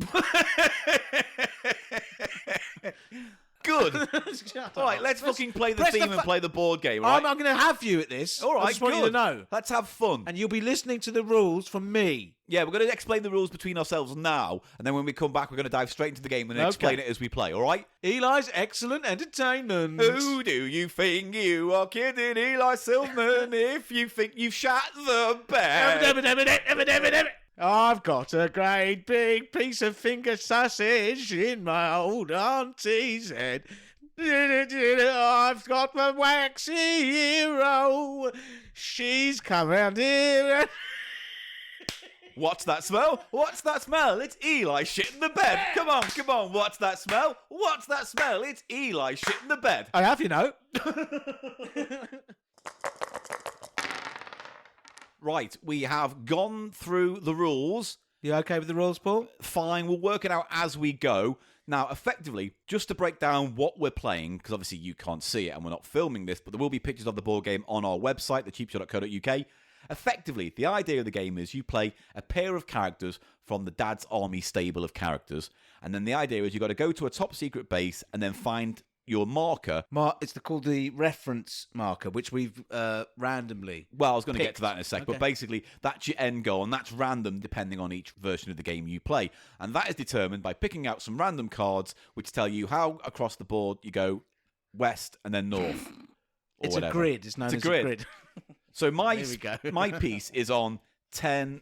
Good. Shut All right, up. let's fucking play the press the theme and fu- play the board game, all right? I'm going to have you at this. All right, I just want you to good. know. Let's have fun. And you'll be listening to the rules from me. Yeah, we're going to explain the rules between ourselves now, and then when we come back, we're going to dive straight into the game and explain Okay. it as we play, all right? Eli's excellent entertainment. Who do you think you are kidding, Eli Silverman, if you think you've shot the bed? I've got a great big piece of finger sausage in my old auntie's head. I've got my waxy hero. She's come round here. What's that smell? What's that smell? It's Eli shitting the bed. Come on. What's that smell? What's that smell? It's Eli shitting the bed. I have, you know. Right, we have gone through the rules. You okay with the rules, Paul? Fine, we'll work it out as we go. Now, effectively, just to break down what we're playing, because obviously you can't see it and we're not filming this, but there will be pictures of the board game on our website, thecheapshot.co.uk. Effectively, the idea of the game is you play a pair of characters from the Dad's Army stable of characters, and then the idea is you've got to go to a top secret base and then find your marker. It's called the reference marker, which we've randomly. Well, I was going to get picked. to that in a sec, Okay. but basically that's your end goal, and that's random depending on each version of the game you play. And that is determined by picking out some random cards which tell you how across the board you go west and then north. or It's whatever. a grid. It's known It's a as grid. a grid. So my There we go. my piece is on 10-7.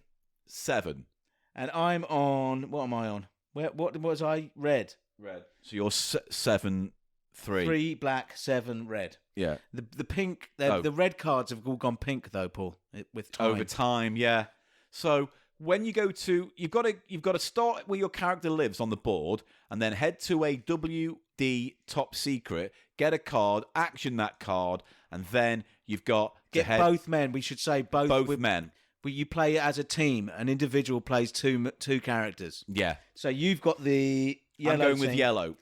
And I'm on. What am I on? What was I? Red. Red. So you're 7-3. 3 black, 7 red. Yeah. The pink. Oh. The red cards have all gone pink though, Paul. With time. Over time, yeah. So when you go to, you've got to start where your character lives on the board, and then head to a WD top secret, get a card, action that card, and then you've got to Get head both men. We should say both. men. You play it as a team. An individual plays two characters. Yeah. So you've got the yellow. I'm going with team. yellow.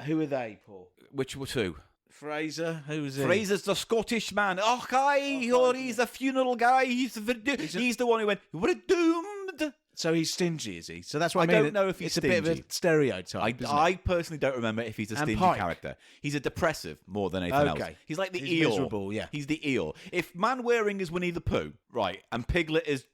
Who are they, Paul? Which were two? Fraser. Who's he? Fraser's the Scottish man. Oh, he's the funeral guy. He's the one who went, we're doomed. So he's stingy, is he? So that's what I I mean. don't know if he's it's a bit of stingy. a stereotype. isn't I it? personally don't remember if he's a stingy Pike. character. He's a depressive more than anything else. Okay. He's like the He's Eeyore. miserable, yeah. He's the Eeyore. If Man-Wearing is Winnie the Pooh, right, and Piglet is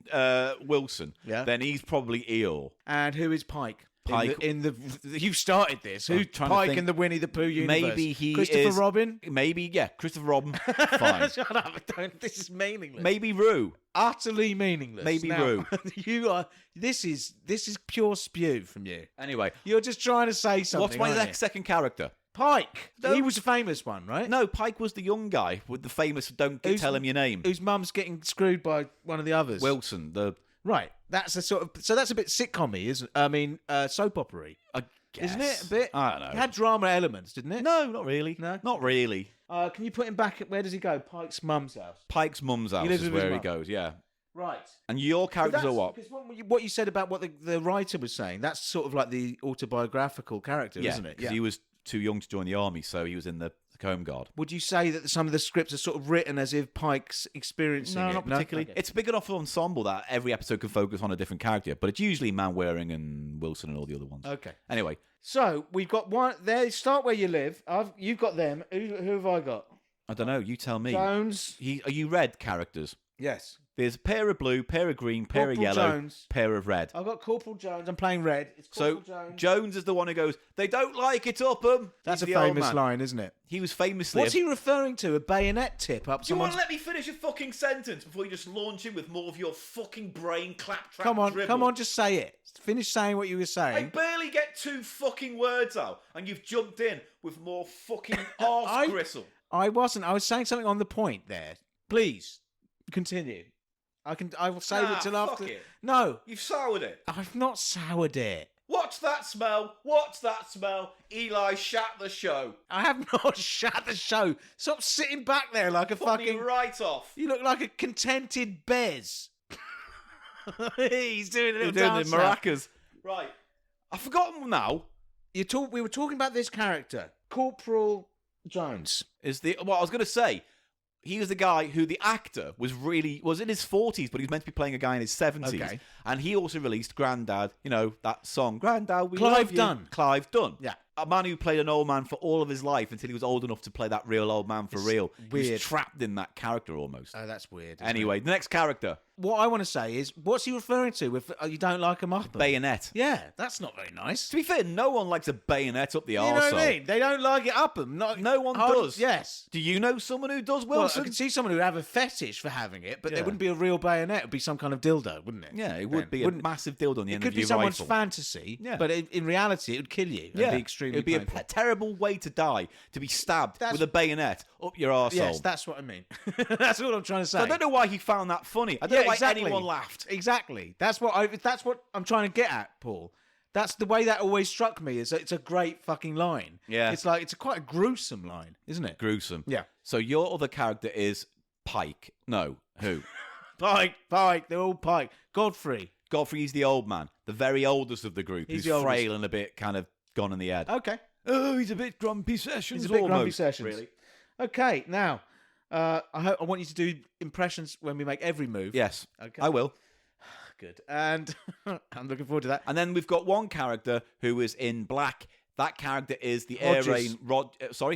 Wilson, Yeah. then he's probably Eeyore. And who is Pike? Pike- In the you started this. I'm Who's trying to Pike think. in the Winnie the Pooh universe? Maybe he Christopher is Robin. Maybe, yeah, Christopher Robin. Fine. Shut up! This is meaningless. Maybe Roo. Utterly meaningless. Maybe Now, Roo. You are. This is pure spew from you. Anyway, You're just trying to say something. what's my aren't you? second character? Pike. Don't- He was a famous one, right? No, Pike was the young guy with the famous Who's- tell him your name. Whose mum's getting screwed by one of the others. Wilson, the right. That's a sort of. So that's a bit sitcom-y, isn't? I mean, soap opera-y. guess. Isn't it a bit? I don't know. It had drama elements, didn't it? No, not really. No? Not really. Can you put him back? Where does he go? Pike's mum's house. Pike's mum's house lives is with his where he mum. goes, yeah. Right. And your characters are what? Because what you said about what the writer was saying, that's sort of like the autobiographical character, Yeah, isn't it? because he was too young to join the army, so he was in the Home Guard. Would you say that some of the scripts are sort of written as if Pike's experiencing it? No, not particularly. Okay. It's a big enough ensemble that every episode can focus on a different character, but it's usually Manwaring and Wilson and all the other ones. Okay. Anyway, So we've got one there. Start where you live. You've got them. Who have I got? I don't know. You tell me. Jones. Are you red characters? Yes. There's a pair of blue, pair of green, pair of Corporal yellow, Jones. pair of red. I've got Corporal Jones. I'm playing red. It's So Corporal Jones. Jones is the one who goes, "They don't like it up 'em." That's He's a the old famous man. line, isn't it? He was famously. What's he referring to? A bayonet tip up Do you want someone's... to let me finish a fucking sentence before you just launch in with more of your fucking brain claptrap Come on, dribble? just say it. Finish saying what you were I saying. barely get 2 fucking words out, and you've jumped in with more fucking arse gristle. I wasn't. I was saying something on the point there. Please continue. I will save Nah, it till fuck after. it. No, You've soured it. I've not soured it. What's that smell? What's that smell? Eli shat the show. I have not shut the show. Stop sitting back there like a Put me fucking. right off. You look like a contented Bez. He's doing a little You're doing dance the now. maracas. Right. I've forgotten now. We were talking about this character, Corporal Jones. Well, I was going to say, he was the guy who the actor was in his 40s, but he was meant to be playing a guy in his 70s. Okay. And he also released Grandad, that song, Grandad, we Clive love you. Dunn. Clive Dunn. Yeah. A man who played an old man for all of his life until he was old enough to play that real old man for real. He weird. was trapped in that character almost. Oh, that's weird. isn't Anyway, the next character, it? What I want to say is, what's he referring to with you don't like him up? Bayonet. Yeah, that's not very nice. To be fair, no one likes a bayonet up the You know arsehole. what I mean? They don't like it up them. No one does. Yes. Do you know someone who does, Well, I Wilson? could see someone who would have a fetish for having it, but Yeah. there wouldn't be a real bayonet. It would be some kind of dildo, wouldn't it? Yeah, it would Then? be a Wouldn't- massive dildo on the It end could of be your someone's rifle. fantasy, Yeah. but in reality, it would kill you. Yeah, It'd be extremely it'd be painful. a terrible way to die, to be stabbed with a bayonet up your arsehole. Yes, that's what I mean. That's what I'm trying to say. I don't know why he found that funny. I don't know why exactly. anyone laughed. Exactly. That's what I'm trying to get at, Paul. That's the way that always struck me. Is that it's a great fucking line. Yeah. It's like it's quite a gruesome line, isn't it? Gruesome. Yeah. So your other character is Pike. No, who? Pike. They're all Pike. Godfrey. Godfrey's the old man, the very oldest of the group. He's He's the oldest. frail and a bit kind of gone in the head. Okay. Oh, he's a bit grumpy sessions. He's a bit grumpy almost, sessions. Really. Okay. Now, I want you to do impressions when we make every move. Yes. Okay. I will. Good. And I'm looking forward to that. And then we've got one character who is in black. That character is the Hodges.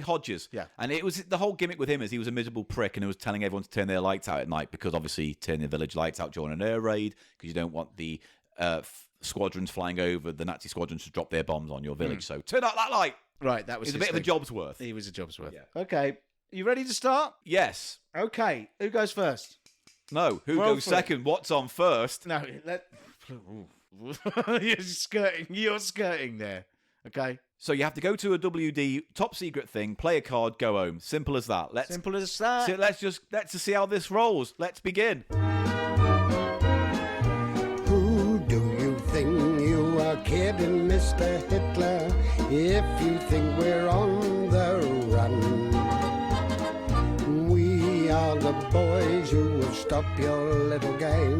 Hodges. Yeah. And it was the whole gimmick with him is he was a miserable prick and he was telling everyone to turn their lights out at night because obviously turn the village lights out during an air raid because you don't want the squadrons flying over, the Nazi squadrons to drop their bombs on your village. So turn out that light. Right. That was It's a his bit of a thing. job's worth. He was a job's worth. Yeah. Okay. You ready to start? Yes. Okay. Who goes first? No. Who Roll goes for it. second? What's on first? No. You're skirting there. Okay. So you have to go to a WD top secret thing, play a card, go home. Simple as that. Simple as that. So let's just see how this rolls. Let's begin. Who do you think you are kidding, Mr. Hitler, if you think we're on the run? We are the boys who will stop your little game.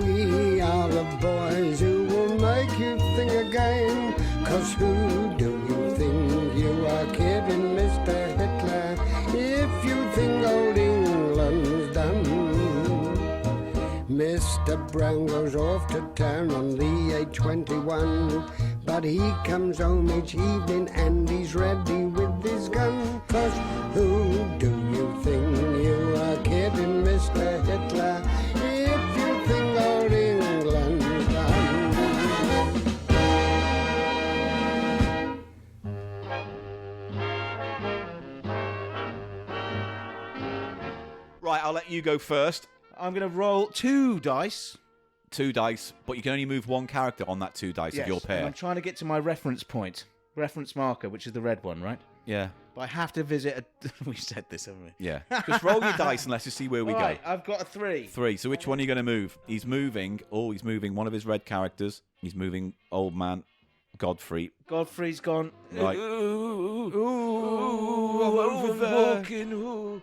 We are the boys who will make you think again. 'Cause who do you think you are kidding, Mr. Hitler, if you think old England's done? Mr. Brown goes off to town on the A21, but he comes home each evening and he's ready with his gun. 'Cause who do you think you are kidding, Mr. Hitler, if you think old England's done? Right, I'll let you go first. I'm going to roll 2 dice. 2 dice, but you can only move one character on that 2 dice of your and pair. I'm trying to get to my reference point. Reference marker, which is the red one, right? Yeah, But I have to visit a... We said this, haven't we? yeah. Just roll your dice and let's just see where we All go. right, I've got a 3. 3. So which one are you going to move? He's moving one of his red characters. He's moving old man. Godfrey. Godfrey's gone. Right. Ooh, over there. walking. Ooh.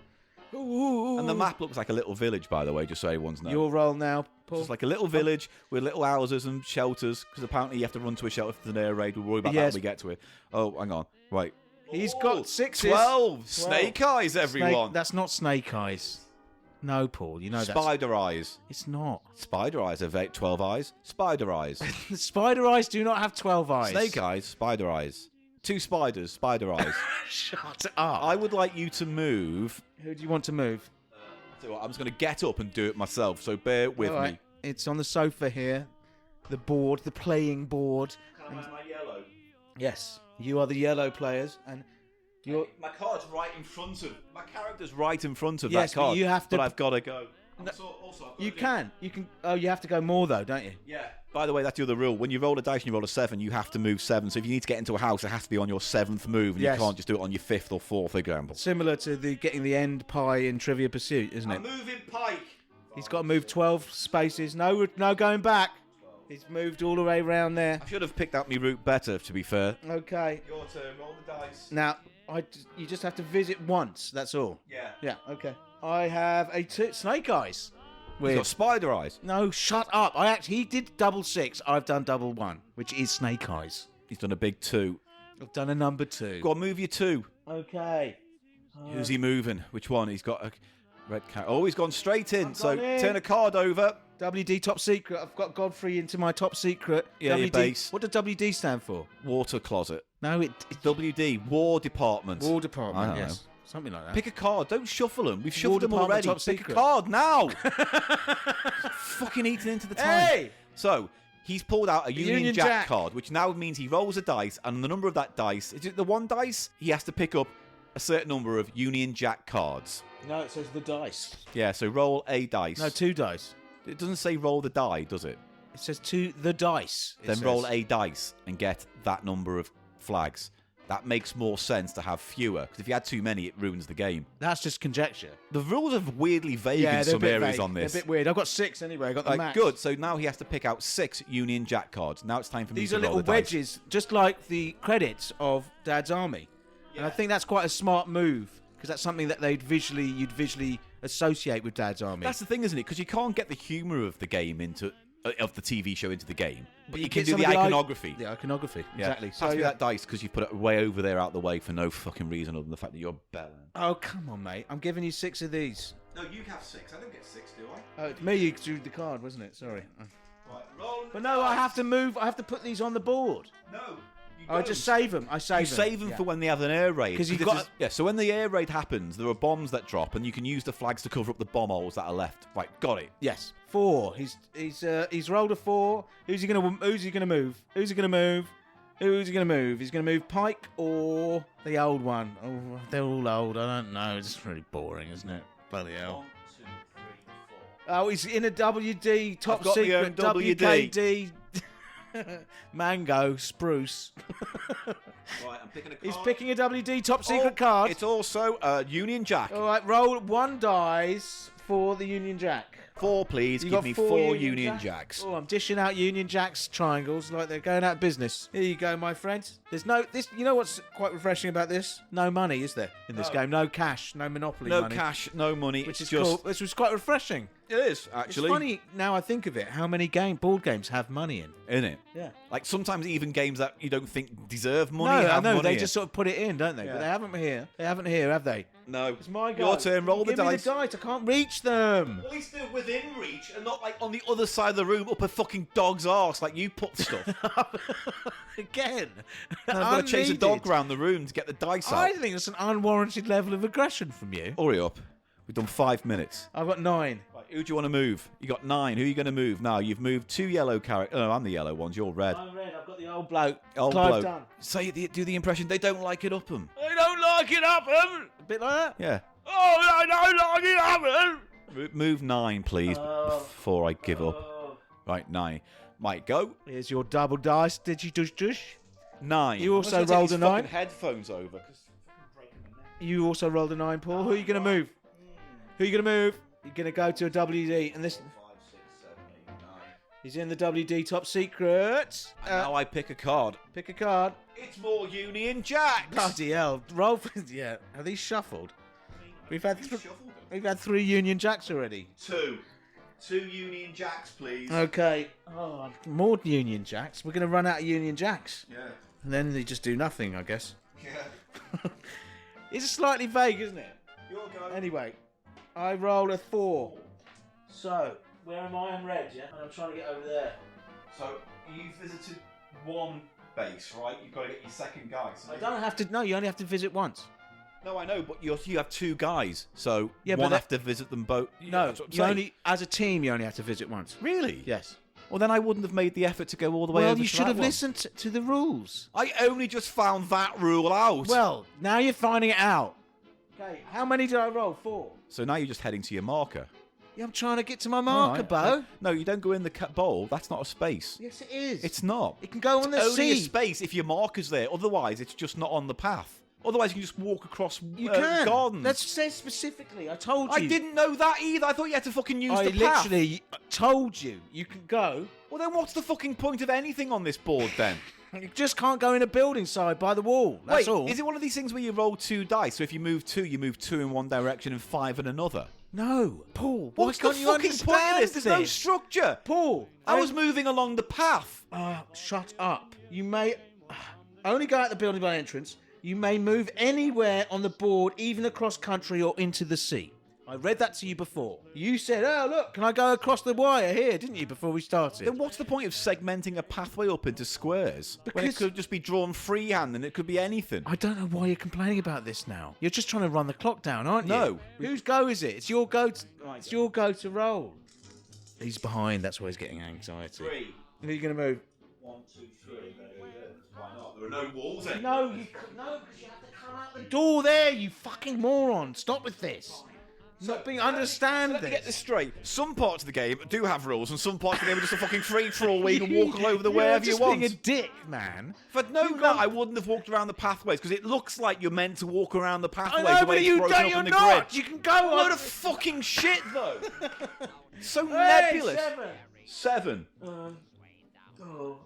And the map looks like a little village, by the way, just so everyone's knows. Your roll now, Paul. Just like a little village with little houses and shelters, because apparently you have to run to a shelter if there's an air raid. We'll worry about that Yes. when we get to it. Oh, hang on. Right. He's got 6s. 12. Snake eyes, everyone. That's not snake eyes. No, Paul. You know that. Spider eyes. It's not. Spider eyes have 12 eyes. Spider eyes. The spider eyes do not have 12 eyes. Snake eyes, spider eyes. 2 spiders, spider eyes. Shut up. I would like you to move. Who do you want to move? Tell you what, I'm just going to get up and do it myself, so bear with All right. me. It's on the sofa here. The board, the playing board. Can I have my yellow? Yes, you are the yellow players, and you're. My card's right in front of. My character's right in front of Yes, that card. but you have to- But I've got to go. No, Also, I've got You to do- can. You can. Oh, you have to go more though, don't you? Yeah. By the way, that's the other rule. When you roll a dice and you roll a 7, you have to move 7. So if you need to get into a house, it has to be on your 7th move, and Yes. you can't just do it on your 5th or 4th example. Similar to the getting the end pie in Trivia Pursuit, isn't it? I'm moving Pike. He's got to move 12 spaces. No going back. He's moved all the way around there. I should have picked out my route better, to be fair. Okay. Your turn. Roll the dice. Now, you just have to visit once. That's all. Yeah. Yeah. Okay. I have a snake eyes. He's got spider eyes. No, shut up. He did double 6. I've done double 1, which is snake eyes. He's done a big 2. I've done a number 2. Go on, move your 2. Okay. Who's he moving? Which one? He's got a red cat. Oh, he's gone straight in. I've So gone in. turn a card over. WD top secret. I've got Godfrey into my top secret. Yeah, your WD. base. What does WD stand for? Water closet. No, it's WD. War department. War Department. I don't Yes, something like that. Pick a card. Don't shuffle them. We've shuffled them Department, already. top Pick secret. a card now. Fucking eating into the time. Hey! So he's pulled out a Union, Union Jack, Jack. card, which now means he rolls a dice, and the number of that dice, is it the 1 dice? He has to pick up a certain number of Union Jack cards. No, it says the dice. Yeah, so roll a dice. No, 2 dice. It doesn't say roll the die, does it? It says the dice. Then roll a dice and get that number of flags. That makes more sense to have fewer, because if you had too many, it ruins the game. That's just conjecture. The rules are weirdly vague in they're a some bit areas vague. on this. They're a bit weird. I've got 6 anyway. I got the max. Good. So now he has to pick out 6 Union Jack cards. Now it's time for me These to are roll little the dice. wedges, just like the credits of Dad's Army. And I think that's quite a smart move, because that's something that you'd visually associate with Dad's Army. That's the thing, isn't it? Because you can't get the humour of the game of the TV show into the game, but you can get do some the of iconography. The iconography, Yeah. exactly. Pass me that dice because you put it way over there out the way for no fucking reason other than the fact that you're belling. Oh, come on, mate. I'm giving you 6 of these. No, you have 6. I don't get 6, do I? Oh, it's me who drew the card, wasn't it? Sorry. Right, roll. But no, I have to move. I have to put these on the board. No. I just save them. I save You them. save them for when they have an air raid. 'Cause you've this got- is- yeah, so when the air raid happens, there are bombs that drop, and you can use the flags to cover up the bomb holes that are left. Right, got it. Yes. 4. He's rolled a 4. Who's he gonna move? Who's he gonna move? Who's he gonna move? He's gonna move Pike or the old one. Oh, they're all old. I don't know. It's really boring, isn't it? Bloody hell. 1, 2, 3, 4. Oh, he's in a WD top I've got my secret own WD. WKD mango spruce. Right, I'm picking a card. He's picking a WD top secret card. It's also a Union Jack. All right, roll 1 dice for the Union Jack. 4, please. You Give got me 4 4 Union Jacks. Oh, I'm dishing out Union Jacks triangles like they're going out of business. Here you go, my friend. There's no this. You know what's quite refreshing about this? No money, is there, in this game? No cash, no Monopoly No money. cash, no money. Which is just cool. Which was quite refreshing. It is actually. It's funny now I think of it. How many board games have money in? isn't it? Yeah. Like sometimes even games that you don't think deserve money. No, I have know money they in. just sort of put it in, don't they? Yeah. But they haven't here. They haven't here, have they? No. It's my go. Your turn. Roll the Give me dice. the dice. I can't reach them. At least they're within reach and not like on the other side of the room up a fucking dog's arse like you put stuff. Again. And I've got to chase a Unneeded. dog around the room to get the dice out. I think it's an unwarranted level of aggression from you. Hurry up. We've done 5 minutes. I've got 9. Right, who do you want to move? You got 9. Who are you going to move? Now, you've moved 2 yellow characters. Oh, I'm the yellow ones. You're red. I'm red. I've got the old bloke. Old Clive bloke. Dunn. Do the impression. They don't like it up 'em. They don't like it up 'em. A bit like that. Yeah. Oh, they don't like it up 'em. Move 9, please, Oh. before I give up. Right, 9. Mike, go. Here's your double dice. Did you dush? 9. You also I'm gonna take rolled these a 9? fucking headphones over. 'Cause You also rolled a 9, Paul. Who are you going to move? Who are you going to move? You're going to go to a WD. And this. 5, 6, 7, 8, 9. He's in the WD top secret. And now I pick a card. Pick a card. It's more Union Jacks. Bloody hell. Roll for... Yeah. Are these shuffled? We've had 3 Union Jacks already. 2 Union Jacks, please. Okay. Oh, more Union Jacks. We're going to run out of Union Jacks. Yeah. And then they just do nothing, I guess. Yeah. It's slightly vague, isn't it? Your go. Anyway, I roll a 4. So, where am I? I'm red, yeah? And I'm trying to get over there. So you visited one base, right? You've got to get your second guy. So I don't have to... No, you only have to visit once. No, I know, but you have 2 guys, so Yeah, one but have to visit them both. No, That's what I'm you saying. only... As a team, you only have to visit once. Really? Yes. Well, then I wouldn't have made the effort to go all the way over Well, to you should that have one. listened to the rules. I only just found that rule out. Well, now you're finding it out. Okay, how many did I roll? 4. So now you're just heading to your marker. Yeah, I'm trying to get to my marker, Alright, Bo. okay. No, you don't go in the bowl. That's not a space. Yes, it is. It's not. It can go on the It's only a sea. space if your marker's there. Otherwise, it's just not on the path. Otherwise, you can just walk across You can. gardens. That says specifically. I told you. I didn't know that either. I thought you had to fucking use I the path. literally told you. You can go. Well, then what's the fucking point of anything on this board then? You just can't go in a building side by the wall. That's Wait, all. is it one of these things where you roll 2 dice? So if you move 2 in one direction and 5 in another? No, Paul. What's why the can't you fucking point of understand this? There's no structure. Paul, I was moving along the path. Shut up. You may only go out the building by entrance. You may move anywhere on the board, even across country or into the sea. I read that to you before. You said, "Oh, look, can I go across the wire here?" Didn't you before we started? Then what's the point of segmenting a pathway up into squares? When it Because- could just be drawn freehand and it could be anything. I don't know why you're complaining about this now. You're just trying to run the clock down, aren't you? No. Whose go is it? It's your go. It's your go to roll. He's behind. That's why he's getting anxiety. 3. Who are you going to move? 1, 2, 3. Why not? There are no walls anymore. No, because you have to come out the door there. You fucking moron! Stop with this. Not being understand Let me get this this. straight. Some parts of the game do have rules, and some parts of the game are just a fucking free for all where you can walk all over the wherever you just want. being a dick, man. If I'd known You that, go- I wouldn't have walked around the pathways because it looks like you're meant to walk around the I pathways know, the way but it's you broken don't. up You're in the not. grid. You can go A on. load of fucking shit, though. So Hey, nebulous. 7. Oh.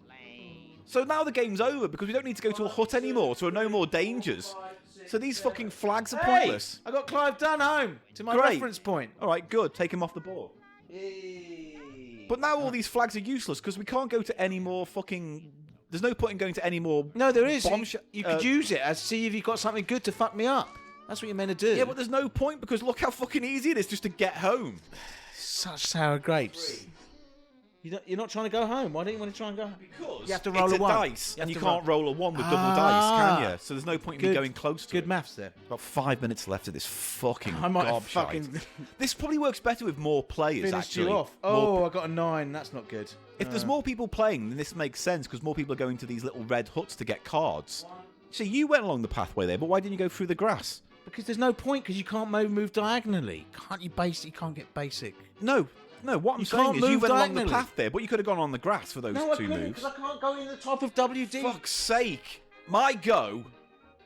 So now the game's over because we don't need to go to a hut anymore, so there are no more dangers. So these fucking flags are Hey, pointless. I got Clive Dunn home to my Great. reference point. All right, good. Take him off the board. But now all these flags are useless because we can't go to any more fucking... There's no point in going to any more... No, there is. bomb You could use it as see if you've got something good to fuck me up. That's what you're meant to do. Yeah, but there's no point because look how fucking easy it is just to get home. Such sour grapes. You're not trying to go home. Why don't you want to try and go home? Because You have to roll it's a a 1. dice, You and have you to can't roll a 1 with double dice, can you? So there's no point in me going close to Good it. maths there. About 5 minutes left of this fucking I might have gobshite. fucking This probably works better with more players, finished actually. you off. More Oh, I got a 9. That's not good. If there's more people playing, then this makes sense because more people are going to these little red huts to get cards. So you went along the pathway there, but why didn't you go through the grass? Because there's no point because you can't move diagonally. Can't you basic? You can't get basic. No, what I'm You saying can't is you move went along the diagonally. path there, but you could have gone on the grass for those No, I 2 couldn't moves. because I can't go in the top of WD. Fuck's sake. My go.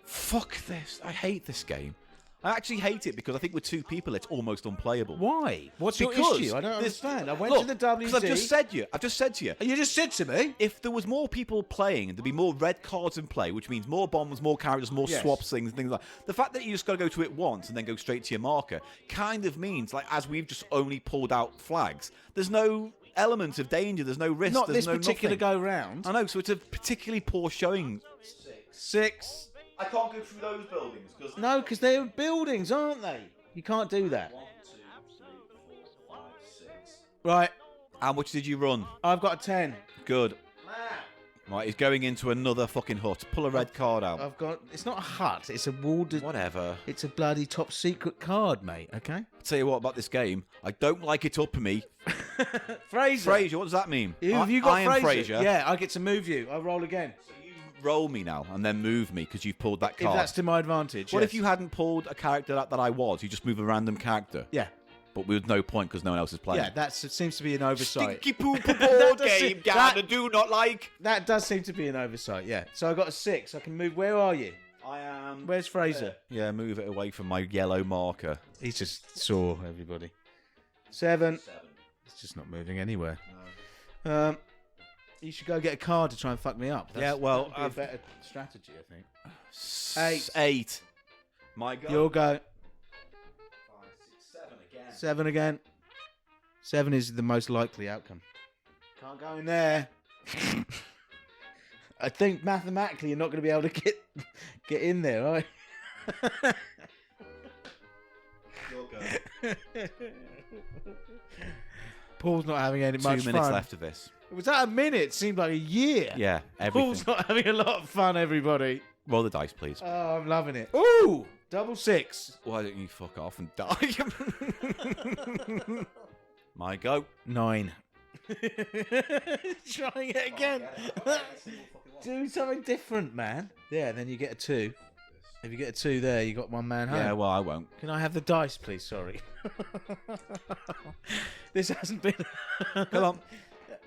Fuck this. I hate this game. I actually hate it because I think with 2 people it's almost unplayable. Why? What's your Because issue? I don't this- understand. I went Look, to the WD. because I've just said to you, And you just said to me. if there was more people playing and there'd be more red cards in play, which means more bombs, more characters, more Yes. swaps, things like that. The fact that you just got to go to it once and then go straight to your marker kind of means, like, as we've just only pulled out flags, there's no element of danger, there's no risk, Not there's this no particular nothing. go round. I know, so it's a particularly poor showing. 6. I can't go through those buildings because No, because they're buildings, aren't they? You can't do that. 1, 2, 3, 4, 5, 6. Right. How much did you run? I've got a 10. Good. Right, he's going into another fucking hut. Pull a red card out. I've got. It's not a hut. It's a walled. Whatever. It's a bloody top secret card, mate. Okay. I'll tell you what about this game. I don't like it up me. Fraser. Fraser, what does that mean? Have you got I am Fraser. Yeah, I get to move you. I roll again. So you roll me now and then move me because you've pulled that If card. that's to my advantage. What yes. if you hadn't pulled a character that I was? You just move a random character. Yeah. But with no point because no one else is playing. Yeah, it seems to be an oversight. Stinky poo That board does game, seem- Gannon. that- Do not like. That does seem to be an oversight. Yeah. So I got a 6. I can move. Where are you? I am. Where's Fraser? Yeah, move it away from my yellow marker. He's just saw everybody. 7. It's just not moving anywhere. You should go get a card to try and fuck me up. Yeah, well, that'd be a I've- better strategy, I think. 8. My go. You'll go 5, 6, 7 again. 7 again. 7 is the most likely outcome. Can't go in there. I think mathematically you're not going to be able to get in there, are you? Your go. Paul's not having any 2 much minutes fun. left of this. Was that a minute? It seemed like a year. Yeah, everything. Paul's not having a lot of fun, everybody. Roll the dice, please. Oh, I'm loving it. Ooh! Double 6. Why don't you fuck off and die? My go. 9. Trying it again. Do something different, man. Yeah, then you get a 2. If you get a 2 there, you got one man home. Yeah, well, I won't. Can I have the dice, please? Sorry. This hasn't been... Come on.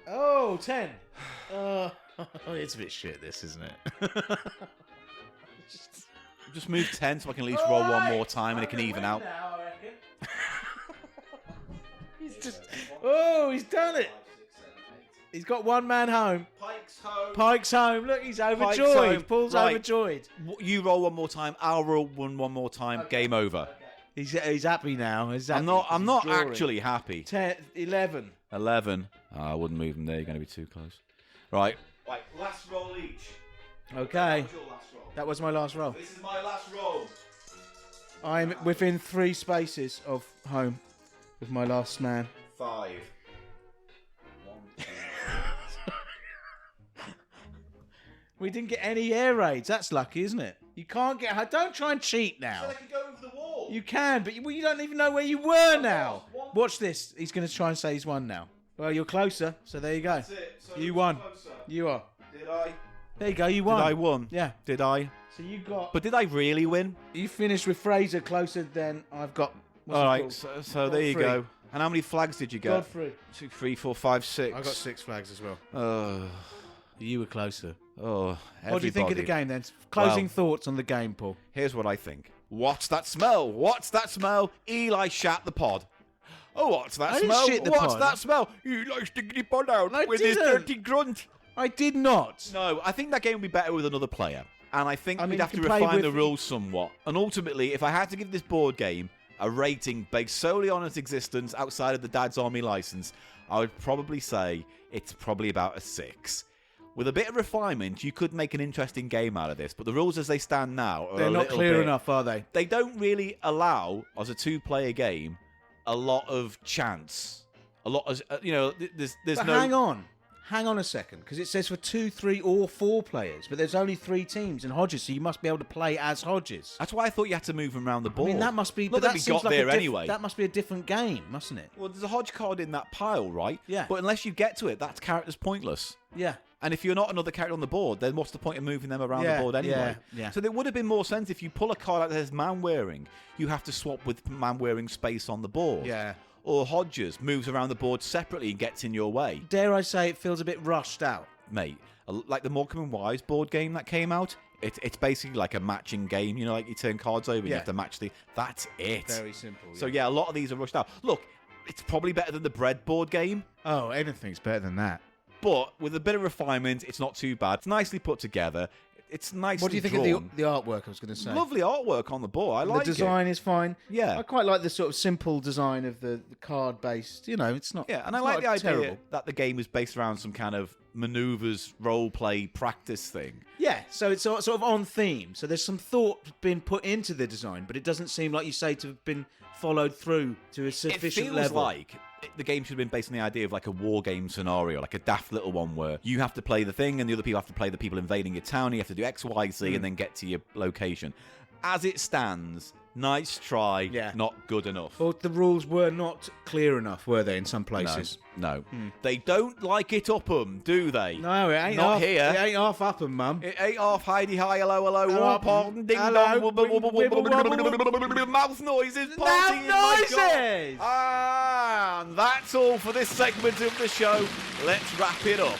Oh, 10. Oh, it's a bit shit, this, isn't it? Just move 10 so I can at least roll one more time and it can even out. Now, I reckon. He's just... Oh, he's done it. He's got one man home. Pike's home. Pike's home. Look, he's overjoyed. home. Paul's Right. overjoyed. You roll one more time. I'll roll one more time. Okay. Game over. He's happy now. He's happy. I'm not He's drawing. actually happy. 10, 11. 11. Oh, I wouldn't move them there. You're going to be too close. Right. Right. Last roll each. Okay. What's your last roll? That was my last roll. This is my last roll. I'm within 3 spaces of home with my last man. 5. 1, 2. We didn't get any air raids. That's lucky, isn't it? You can't get... Don't try and cheat now. So I can go over the wall. You can, but you don't even know where you were now. Watch this. He's going to try and say he's won now. Well, you're closer, so there you go. That's it. So You who's won. closer? You are. Did I? There you go, you won. Did I won? Yeah. Did I? So you got... But did I really win? You finished with Fraser closer than I've got... what's All it right. called? So there you Godfrey. go. And how many flags did you get? Godfrey. 2, 3, 4, 5, 6. I got 6 flags as well. Oh, You were closer. oh. What do you think of the everybody. game then? Closing Well- thoughts on the game, Paul. Here's what I think. What's that smell? What's that smell? Eli shat the pod. Oh, what's that I didn't smell? shit the What's pod. that smell? Eli sticking the pod out I with his didn't. dirty grunt. I did not. No, I think that game would be better with another player. And I think I mean, we'd have you to can play refine the with- rules somewhat. And ultimately, if I had to give this board game a rating based solely on its existence outside of the Dad's Army license, I would probably say it's probably about a 6. With a bit of refinement, you could make an interesting game out of this. But the rules as they stand now are They're a not little clear bit- enough, are they? They don't really allow, as a 2-player game, a lot of chance. A lot of, there's But no... hang on a second, because it says for 2, 3, or 4 players, but there's only 3 teams in Hodges, so you must be able to play as Hodges. That's why I thought you had to move them around the board. I mean, that must be. Not But that that we seems got like there a anyway. That must be a different game, mustn't it? Well, there's a Hodge card in that pile, right? Yeah. But unless you get to it, that character's pointless. Yeah. And if you're not another character on the board, then what's the point of moving them around the board anyway? yeah. So there would have been more sense if you pull a card out that says man wearing, you have to swap with man wearing space on the board. Yeah. Or Hodges moves around the board separately and gets in your way. Dare I say it feels a bit rushed out? Mate, like the Morecambe and Wise board game that came out, it's basically like a matching game. You know, like you turn cards over and you Yeah. have to match the... That's it. Very simple. So yeah, a lot of these are rushed out. Look, it's probably better than the bread board game. Oh, anything's better than that. But with a bit of refinement, it's not too bad. It's nicely put together. It's nicely What do you think drawn. of the artwork? I was going to say. Lovely artwork on the board. I like the design is fine. Yeah. I quite like the sort of simple design of the card based. You know, it's not. it. Yeah, and I it's like not the idea terrible. that the game is based around some kind of maneuvers, role play, practice thing. Yeah, so it's sort of on theme. So there's some thought been put into the design, but it doesn't seem like you say to have been followed through to a sufficient It feels level. like the game should have been based on the idea of like a war game scenario, like a daft little one where you have to play the thing and the other people have to play the people invading your town. You have to do X, Y, Z, and then get to your location. As it stands, nice try, Yeah. not good enough. Well, the rules were not clear enough, were they, in some places? No. They don't like it up 'em, do they? No, it ain't Not half, here. It ain't half up 'em, Mum. It ain't off Heidi hi, hello, hello, Hello, whoop, pardon, ding hello, dong, wibble, wibble, mouth noises, Mouth partying, my God. noises! And that's all for this segment of the show. Let's wrap it up.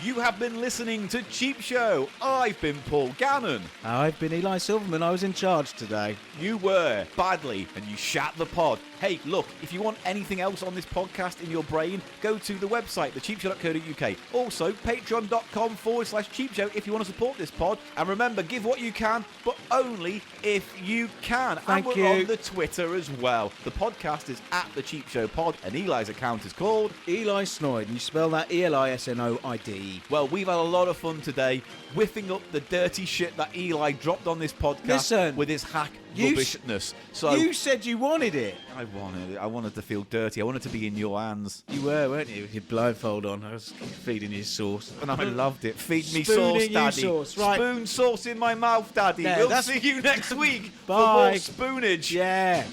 You have been listening to Cheap Show. I've been Paul Gannon. I've been Eli Silverman. I was in charge today. You were badly, and you shat the pod. Hey, look, if you want anything else on this podcast in your brain, go to the website, thecheapshow.co.uk. Also, patreon.com/cheapshow if you want to support this pod. And remember, give what you can, but only if you can. Thank and you. we're on the Twitter as well. The podcast is at The Cheap Show Pod, and Eli's account is called Eli Snoid, and you spell that ELISNOID. Well, we've had a lot of fun today, whiffing up the dirty shit that Eli dropped on this podcast Listen, with his hack you rubbishness. So You said you wanted it. I wanted to feel dirty. I wanted to be in your hands. You were, weren't you, with your blindfold on? I was feeding you sauce. And I loved it. Feed me Spooning sauce, you Daddy. sauce, right. Spoon sauce in my mouth, Daddy. There, we'll that's- see you next week Bye. for more spoonage. Yeah.